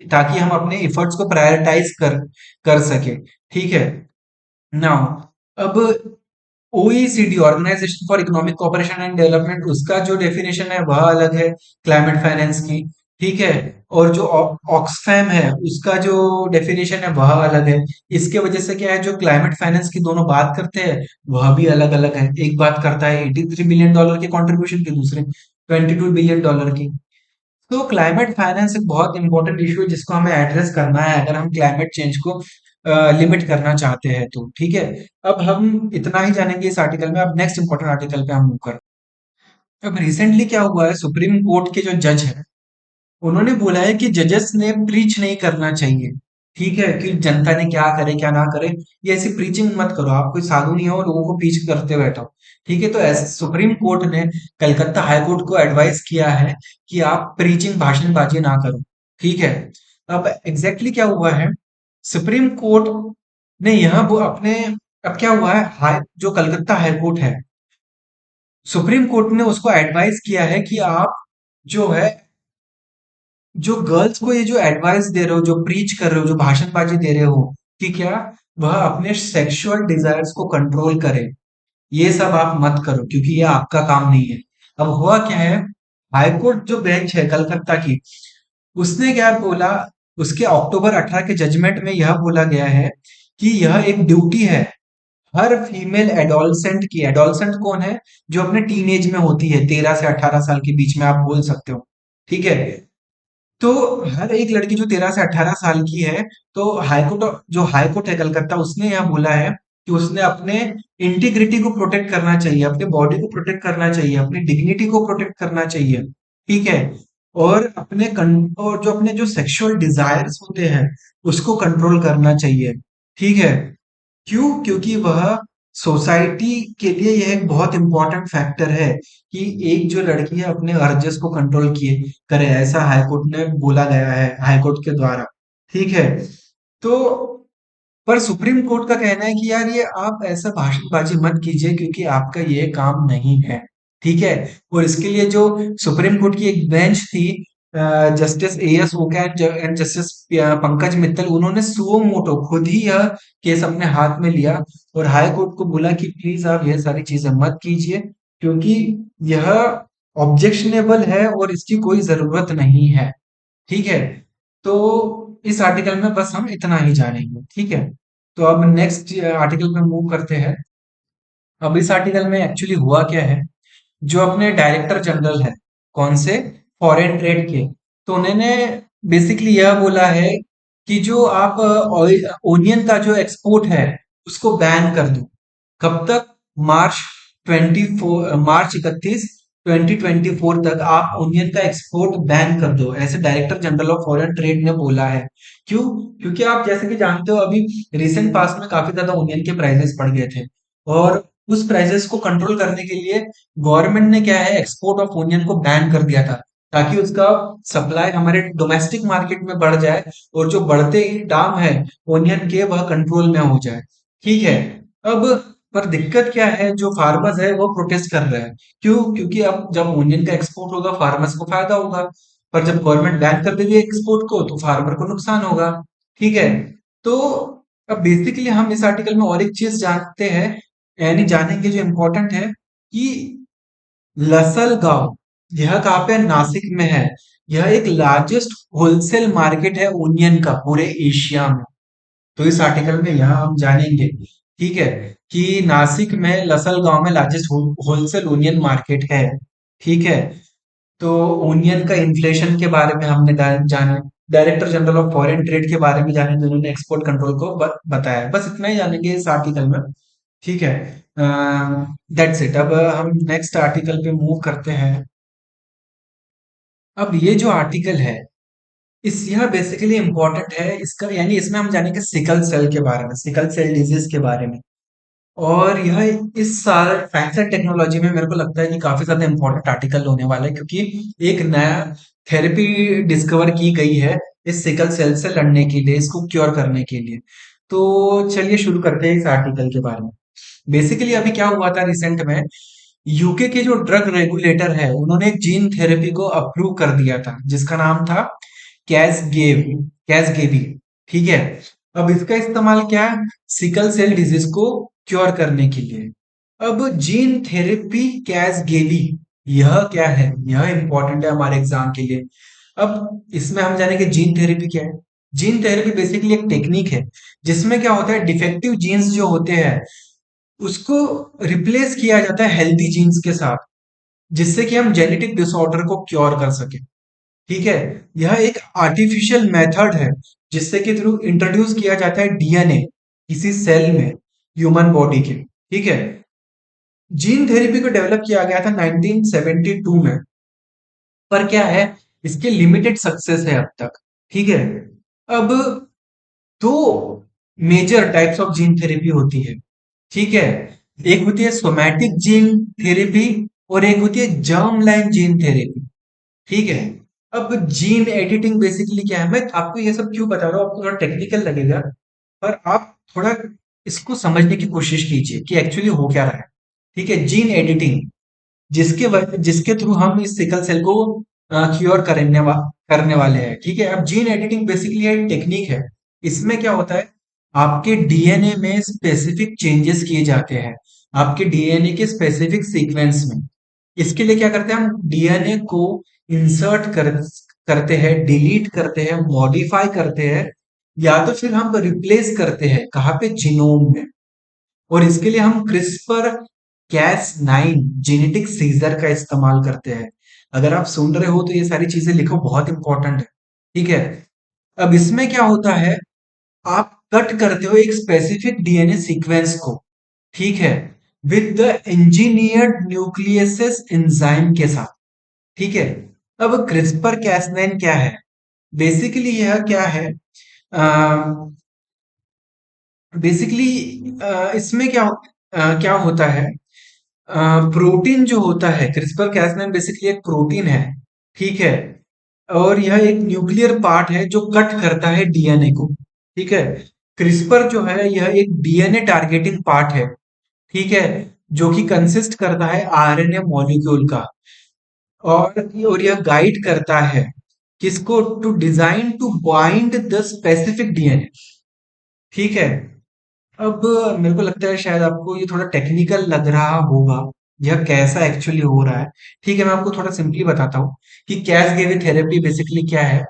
ताकि हम अपने एफर्ट्स को प्रायोरिटाइज कर सके। ठीक है, नाउ अब OECD, organisation for economic cooperation and development, उसका जो डेफिनेशन है वह अलग है क्लाइमेट फाइनेंस की। ठीक है, और जो ऑक्सफैम है उसका जो डेफिनेशन है वह अलग है। इसके वजह से क्या है, जो क्लाइमेट फाइनेंस की दोनों बात करते हैं वह भी अलग अलग है। एक बात करता है $83 बिलियन की कंट्रीब्यूशन की, दूसरे $22 बिलियन की। तो क्लाइमेट फाइनेंस एक बहुत इंपॉर्टेंट इशू है जिसको हमें एड्रेस करना है, अगर हम क्लाइमेट चेंज को लिमिट करना चाहते हैं तो। ठीक है, अब हम इतना ही जानेंगे इस आर्टिकल में, अब नेक्स्ट इंपॉर्टेंट आर्टिकल पे हम मूव करते हैं। अब रिसेंटली क्या हुआ है, सुप्रीम कोर्ट के जो जज है उन्होंने बोला है कि जजेस ने प्रीच नहीं करना चाहिए। ठीक है, कि जनता ने क्या करे क्या ना करे, ये ऐसी प्रीचिंग मत करो, आप कोई साधु नहीं हो लोगों को प्रीच करते बैठो। ठीक है, तो ऐसे सुप्रीम कोर्ट ने कलकत्ता हाई कोर्ट को एडवाइस किया है कि आप प्रीचिंग, भाषणबाजी ना करो। ठीक है, अब एग्जैक्टली क्या हुआ है, सुप्रीम कोर्ट ने यहाँ वो अपने, अब क्या हुआ है, जो कलकत्ता हाई कोर्ट है, सुप्रीम कोर्ट ने उसको एडवाइस किया है कि आप जो है, जो गर्ल्स को ये जो एडवाइस दे रहे हो, जो प्रीच कर रहे हो, जो भाषणबाजी दे रहे हो, कि क्या वह अपने सेक्सुअल डिजायर्स को कंट्रोल करे, ये सब आप मत करो, क्योंकि ये आपका काम नहीं है। अब हुआ क्या है, हाईकोर्ट जो बेंच है कलकत्ता की, उसने क्या बोला, उसके अक्टूबर 18 के जजमेंट में यह बोला गया है कि यह एक ड्यूटी है हर फीमेल एडोलसेंट की। एडोलसेंट कौन है, जो अपने टीनेज में होती है, 13 से 18 साल के बीच में आप बोल सकते हो। ठीक है, तो हर एक लड़की जो 13 से 18 साल की है, तो हाईकोर्ट, जो हाईकोर्ट है कलकत्ता, उसने यह बोला है कि उसने अपने इंटीग्रिटी को प्रोटेक्ट करना चाहिए, अपने बॉडी को प्रोटेक्ट करना चाहिए, अपनी डिग्निटी को प्रोटेक्ट करना चाहिए, ठीक है। और और जो अपने जो सेक्सुअल डिजायर्स होते हैं उसको कंट्रोल करना चाहिए, ठीक है। क्यों? क्योंकि वह सोसाइटी के लिए यह एक बहुत इंपॉर्टेंट फैक्टर है कि एक जो लड़की है अपने अर्जेस को कंट्रोल किए करे, ऐसा हाईकोर्ट ने बोला गया है, हाईकोर्ट के द्वारा, ठीक है। तो पर सुप्रीम कोर्ट का कहना है कि यार ये आप ऐसा भाषणबाजी मत कीजिए क्योंकि आपका ये काम नहीं है, ठीक है। और इसके लिए जो सुप्रीम कोर्ट की एक बेंच थी, जस्टिस एएस ओका एंड जस्टिस पंकज मित्तल, उन्होंने सुओ मोटो खुद ही यह केस अपने हाथ में लिया और हाई कोर्ट को बोला कि प्लीज आप ये सारी चीजें मत कीजिए क्योंकि यह ऑब्जेक्शनेबल है और इसकी कोई जरूरत नहीं है, ठीक है। तो इस आर्टिकल में बस हम इतना ही जानेंगे, ठीक है। तो अब नेक्स्ट आर्टिकल पे मूव करते हैं। अब इस आर्टिकल में एक्चुअली हुआ क्या है, जो अपने डायरेक्टर जनरल है, कौन से, फॉरेन ट्रेड के, तो उन्होंने बेसिकली यह बोला है कि जो आप ओनियन का जो एक्सपोर्ट है उसको बैन कर दो। कब तक? मार्च 24, मार्च 31 2024 तक आप ओनियन का एक्सपोर्ट बैन कर दो, ऐसे director general of foreign trade ने बोला है। क्यों? क्योंकि आप जैसे कि जानते हो अभी रिसेंट पास्ट में काफी ज्यादा ओनियन के प्राइसेस बढ़ गए थे और उस प्राइसेस को कंट्रोल करने के लिए गवर्नमेंट ने क्या है, एक्सपोर्ट ऑफ ओनियन को बैन कर दिया था ताकि उसका सप्लाई हमारे डोमेस्टिक मार्केट में बढ़ जाए और जो बढ़ते ही दाम है ओनियन के वह कंट्रोल में हो जाए, ठीक है। अब पर दिक्कत क्या है, जो फार्मर्स है वो प्रोटेस्ट कर रहे हैं। क्यों? क्योंकि अब जब ओनियन का एक्सपोर्ट होगा फार्मर्स को फायदा होगा, पर जब गवर्नमेंट बैन कर देगी एक्सपोर्ट को तो फार्मर को नुकसान होगा, ठीक है। तो अब बेसिकली हम इस आर्टिकल में और एक चीज जानते हैं, यानी जानेंगे जो इम्पोर्टेंट है कि लसल गांव यह कहाँ पे है? नासिक में है। यह एक लार्जेस्ट होलसेल मार्केट है ओनियन का पूरे एशिया में। तो इस आर्टिकल में यहाँ हम जानेंगे, ठीक है, कि नासिक में लसल गांव में लार्जेस्ट होलसेल ओनियन मार्केट है, ठीक है। तो ओनियन का इन्फ्लेशन के बारे में हमने जाना, director general of foreign trade के बारे में जाने, जिन्होंने एक्सपोर्ट कंट्रोल को बताया, बस इतना ही जानेंगे इस आर्टिकल में, ठीक है। That's it. अब हम नेक्स्ट आर्टिकल पे मूव करते हैं। अब ये जो आर्टिकल है इस यह बेसिकली इंपॉर्टेंट है, इसका यानी इसमें हम जानेंगे सिकल सेल के बारे में, सिकल सेल डिजीज के बारे में। और यह इस साल साइंस एंड टेक्नोलॉजी में मेरे को लगता है कि काफी ज्यादा इंपॉर्टेंट आर्टिकल होने वाला है क्योंकि एक नया थेरेपी डिस्कवर की गई है इस सिकल सेल से लड़ने के लिए, इसको क्योर करने के लिए। तो चलिए शुरू करते हैं इस आर्टिकल के बारे में। बेसिकली अभी क्या हुआ था रिसेंट में, यूके के जो ड्रग रेगुलेटर है उन्होंने एक जीन थेरेपी को अप्रूव कर दिया था जिसका नाम था कैसगेव कैसगेवी, ठीक है। अब इसका इस्तेमाल क्या है, सिकल सेल डिजीज को क्योर करने के लिए। अब जीन थेरेपी कैसगेवी यह क्या है, यह इंपॉर्टेंट है हमारे एग्जाम के लिए। अब इसमें हम जानेंगे जीन थेरेपी क्या है। जीन थेरेपी बेसिकली एक टेक्निक है जिसमें क्या होता है, डिफेक्टिव जीन्स जो होते हैं उसको रिप्लेस किया जाता है हेल्थी जीन्स के साथ, जिससे कि हम जेनेटिक डिसऑर्डर को क्योर कर सके, ठीक है। यह एक आर्टिफिशियल मेथड है जिससे कि थ्रू इंट्रोड्यूस किया जाता है डीएनए किसी सेल में, ह्यूमन बॉडी के, ठीक है। जीन थेरेपी को डेवलप किया गया था 1972 में, पर क्या है, इसके लिमिटेड सक्सेस है अब तक, ठीक है। अब दो major types of gene therapy होती है, ठीक है। एक होती है सोमैटिक जीन थेरेपी और एक होती है जर्म लाइन जीन थेरेपी, ठीक है। अब जीन एडिटिंग बेसिकली क्या है, मैं आपको ये सब क्यों बता रहा हूँ, आपको थोड़ा टेक्निकल लगेगा, पर आप थोड़ा इसको समझने की कोशिश कीजिए कि एक्चुअली हो क्या रहा है, ठीक है। जीन एडिटिंग जिसके थ्रू हम इस सिकल सेल को क्योर करने वाले हैं, ठीक है। अब जीन एडिटिंग बेसिकली एक टेक्निक है। इसमें क्या होता है, आपके डीएनए में स्पेसिफिक चेंजेस किए जाते हैं, आपके डीएनए के स्पेसिफिक सीक्वेंस में। इसके लिए क्या करते हैं, हम डीएनए को करते हैं, डिलीट करते हैं, मॉडिफाई करते हैं, या तो फिर हम रिप्लेस करते हैं, कहाँ पे, जीनोम में। और इसके लिए हम क्रिस्पर कैस 9 जेनेटिक सीजर का इस्तेमाल करते हैं। अगर आप सुन रहे हो तो ये सारी चीजें लिखो, बहुत इंपॉर्टेंट है, ठीक है। अब इसमें क्या होता है, आप कट करते हो एक स्पेसिफिक डीएनए सीक्वेंस को, ठीक है, with the engineered nucleus enzyme के साथ, ठीक है। अब क्रिस्पर कैस9 क्या है? बेसिकली यह क्या है, बेसिकली इसमें क्या होता है, प्रोटीन जो होता है, क्रिस्पर कैस9 बेसिकली एक प्रोटीन है, ठीक है, और यह एक न्यूक्लियर पार्ट है जो कट करता है डीएनए को, ठीक है। क्रिस्पर जो है यह एक डीएनए टारगेटिंग पार्ट है, ठीक है, जो कि कंसिस्ट करता है आरएनए मॉलिक्यूल का, और यह गाइड करता है किसको, to design to bind the specific DNA, ठीक है। अब मेरे को लगता है शायद आपको ये थोड़ा टेक्निकल लग रहा होगा, यह कैसा एक्चुअली हो रहा है, ठीक है। मैं आपको थोड़ा सिंपली बताता हूँ कि कैसगेवी थेरेपी बेसिकली क्या है।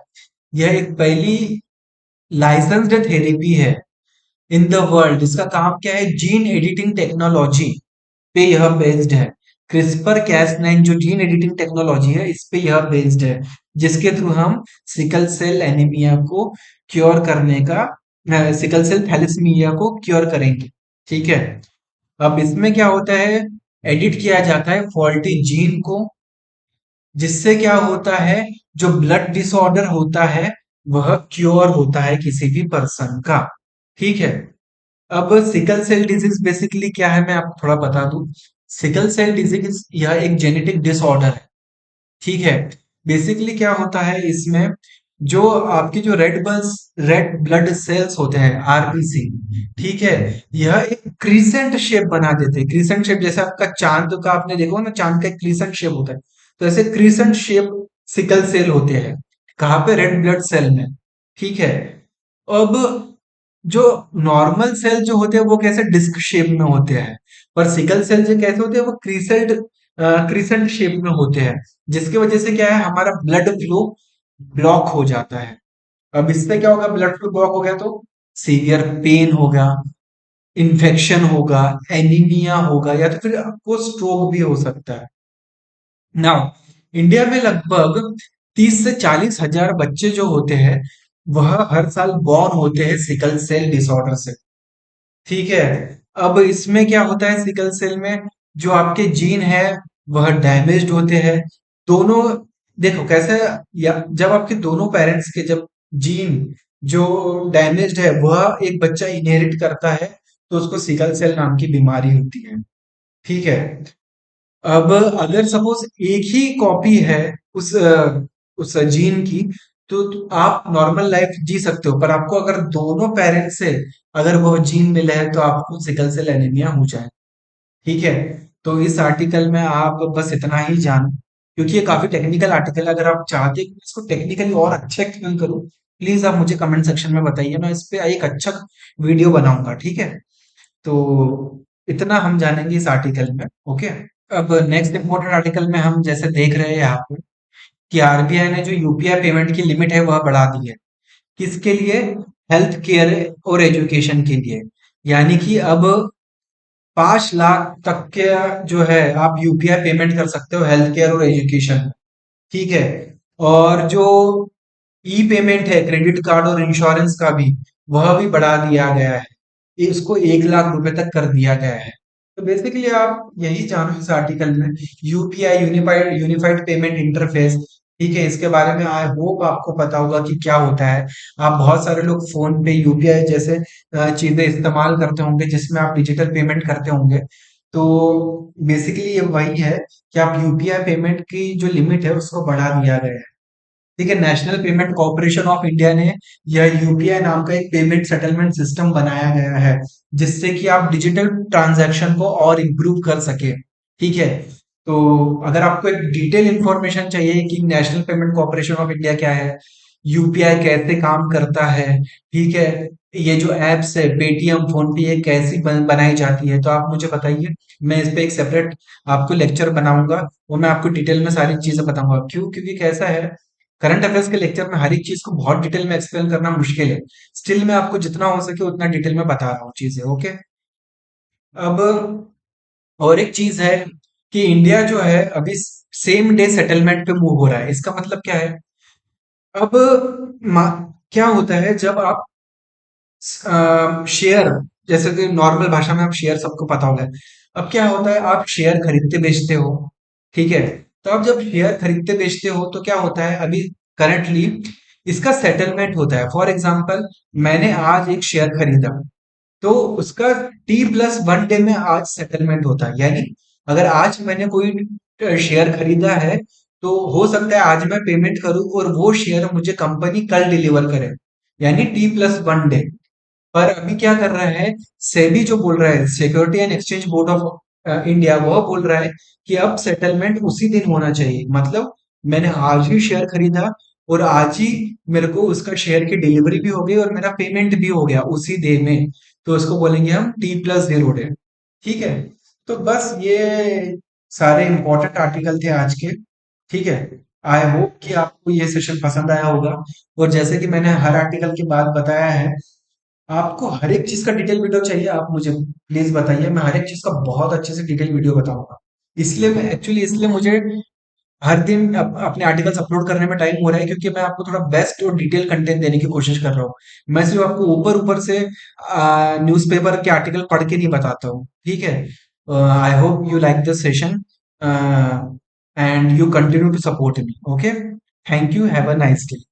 यह एक पहली लाइसेंस्ड थेरेपी है इन द वर्ल्ड। इसका काम क्या है, जीन एडिटिंग टेक्नोलॉजी पे यह बेस्ड है। क्रिस्पर कैस9 जो जीन एडिटिंग टेक्नोलॉजी है, इस पे यह बेस्ड है, जिसके थ्रू हम सिकल सेल एनीमिया को क्योर करने का, सिकल सेल थैलेसीमिया को क्योर करेंगे, ठीक है। अब इसमें क्या होता है, एडिट किया जाता है फॉल्टी जीन को, जिससे क्या होता है, जो ब्लड डिसऑर्डर होता है वह क्योर होता है किसी भी पर्सन का, ठीक है। अब सिकल सेल डिजीज बेसिकली क्या है, मैं आपको थोड़ा बता दूं। सिकल सेल डिजीज यह एक जेनेटिक डिसऑर्डर है, ठीक है। बेसिकली क्या होता है इसमें, जो आपके जो रेड ब्लड सेल्स होते हैं, आरबीसी, ठीक है, यह एक क्रीसेंट शेप बना देते हैं। क्रीसेंट शेप जैसे आपका चांद का, आपने देखा ना, चांद का एक क्रीसेंट शेप होता है, तो ऐसे क्रीसेंट शेप सिकल सेल होते हैं, कहाँ पे, रेड ब्लड सेल में, ठीक है। अब जो नॉर्मल सेल जो होते हैं वो कैसे डिस्क शेप में होते हैं, पर सिकल सेल जो कैसे होते हैं वो क्रीसेंट शेप में होते हैं, जिसकी वजह से क्या है, हमारा ब्लड फ्लो ब्लॉक हो जाता है। अब इससे क्या होगा, ब्लड फ्लो ब्लॉक हो गया तो सीवियर पेन होगा, इन्फेक्शन होगा, एनीमिया होगा, या तो फिर आपको स्ट्रोक भी हो सकता है। नाउ इंडिया में लगभग 30 से 40 हजार बच्चे जो होते हैं वह हर साल बॉर्न होते हैं सिकल सेल डिसऑर्डर से, ठीक है। अब इसमें क्या होता है, सिकल सेल में जो आपके जीन है वह डैमेज्ड होते हैं, दोनों। देखो कैसे, या जब आपके दोनों पेरेंट्स के जब जीन जो डैमेज्ड है वह एक बच्चा इनहेरिट करता है, तो उसको सिकल सेल नाम की बीमारी होती है, ठीक है। अब अगर सपोज एक ही कॉपी है उस जीन की, तो आप नॉर्मल लाइफ जी सकते हो, पर आपको अगर दोनों पेरेंट्स से अगर वो जीन मिले है तो आपको सिकल सेल एनीमिया हो जाए, ठीक है। तो इस आर्टिकल में आप बस इतना ही जानो, क्योंकि ये काफी टेक्निकल आर्टिकल है। अगर आप चाहते हैं कि मैं इसको टेक्निकली और अच्छा एक्सप्लेन करूं, प्लीज आप मुझे कमेंट सेक्शन में बताइए, मैं इस पे एक अच्छा वीडियो बनाऊंगा, ठीक है। तो इतना हम जानेंगे इस आर्टिकल में, ओके। अब नेक्स्ट इंपॉर्टेंट आर्टिकल में हम जैसे देख रहे हैं यहाँ पे कि आरबीआई ने जो यूपीआई पेमेंट की लिमिट है वह बढ़ा दी है। किसके लिए? हेल्थ केयर और एजुकेशन के लिए। यानी कि अब 5 लाख तक के जो है आप यूपीआई पेमेंट कर सकते हो हेल्थ केयर और एजुकेशन में, ठीक है। और जो ई पेमेंट है क्रेडिट कार्ड और इंश्योरेंस का भी, वह भी बढ़ा दिया गया है, इसको 1 लाख रुपए तक कर दिया गया है। तो बेसिकली आप यही जानो इस आर्टिकल में, UPI unified unified payment interface, ठीक है, इसके बारे में आई होप आपको पता होगा कि क्या होता है। आप बहुत सारे लोग फोन पे यूपीआई जैसे चीजें इस्तेमाल करते होंगे जिसमें आप डिजिटल पेमेंट करते होंगे। तो बेसिकली ये वही है कि आप यूपीआई पेमेंट की जो लिमिट है उसको बढ़ा दिया गया है, ठीक है। National payment corporation of India ने यह यूपीआई नाम का एक पेमेंट सेटलमेंट सिस्टम बनाया गया है, जिससे कि आप डिजिटल ट्रांजैक्शन को और इम्प्रूव कर सके, ठीक है। तो अगर आपको एक डिटेल इंफॉर्मेशन चाहिए कि national payment corporation of India क्या है, यूपीआई कैसे काम करता है, ठीक है, ये जो एप्स है पेटीएम फोन पे ये कैसी बनाई जाती है, तो आप मुझे बताइए। मैं इस पे एक सेपरेट आपको लेक्चर बनाऊंगा, वो मैं आपको डिटेल में सारी चीजें बताऊंगा। क्यों? क्योंकि कैसा है, करंट अफेयर्स के लेक्चर में हर एक चीज को बहुत डिटेल में एक्सप्लेन करना मुश्किल है। स्टिल मैं आपको जितना हो सके उतना डिटेल में बता रहा हूँ चीजें, ओके। अब और एक चीज है कि इंडिया जो है अभी सेम डे सेटलमेंट पे मूव हो रहा है। इसका मतलब क्या है, अब क्या होता है, जब आप शेयर, जैसे कि नॉर्मल भाषा में आप शेयर सबको पता होगा। अब क्या होता है, आप शेयर खरीदते बेचते हो, ठीक है। तो आप जब शेयर खरीदते बेचते हो तो क्या होता है, अभी करंटली इसका सेटलमेंट होता है। फॉर एग्जांपल, मैंने आज एक शेयर खरीदा, तो उसका T+1 डे में आज सेटलमेंट होता है। यानी अगर आज मैंने कोई शेयर खरीदा है, तो हो सकता है आज मैं पेमेंट करूं और वो शेयर मुझे कंपनी कल डिलीवर करे, यानी T+1 डे। पर अभी क्या कर रहा है, सेबी जो बोल रहा है, security and exchange board of India, वह बोल रहा है कि अब सेटलमेंट उसी दिन होना चाहिए। मतलब मैंने आज ही शेयर खरीदा और आज ही मेरे को उसका शेयर की डिलीवरी भी हो गई और मेरा पेमेंट भी हो गया उसी डे में। तो उसको बोलेंगे हम T+0 डे। ठीक है। तो बस ये सारे इंपॉर्टेंट आर्टिकल थे आज के। ठीक है। आई होप कि आपको ये सेशन पसंद आया होगा। और जैसे कि मैंने हर आर्टिकल के बाद बताया है, आपको हर एक चीज का डिटेल वीडियो चाहिए, आप मुझे प्लीज बताइए, मैं हर एक चीज का बहुत अच्छे से डिटेल वीडियो बताऊंगा। इसलिए मुझे हर दिन अपने आर्टिकल्स अपलोड करने में टाइम हो रहा है, क्योंकि मैं आपको थोड़ा बेस्ट और डिटेल कंटेंट देने की कोशिश कर रहा हूँ। मैं सिर्फ आपको ऊपर ऊपर से न्यूज़पेपर के आर्टिकल पढ़ के नहीं बताता हूँ। ठीक है। I hope you like this session and you continue to support me. Okay, thank you, have a nice day.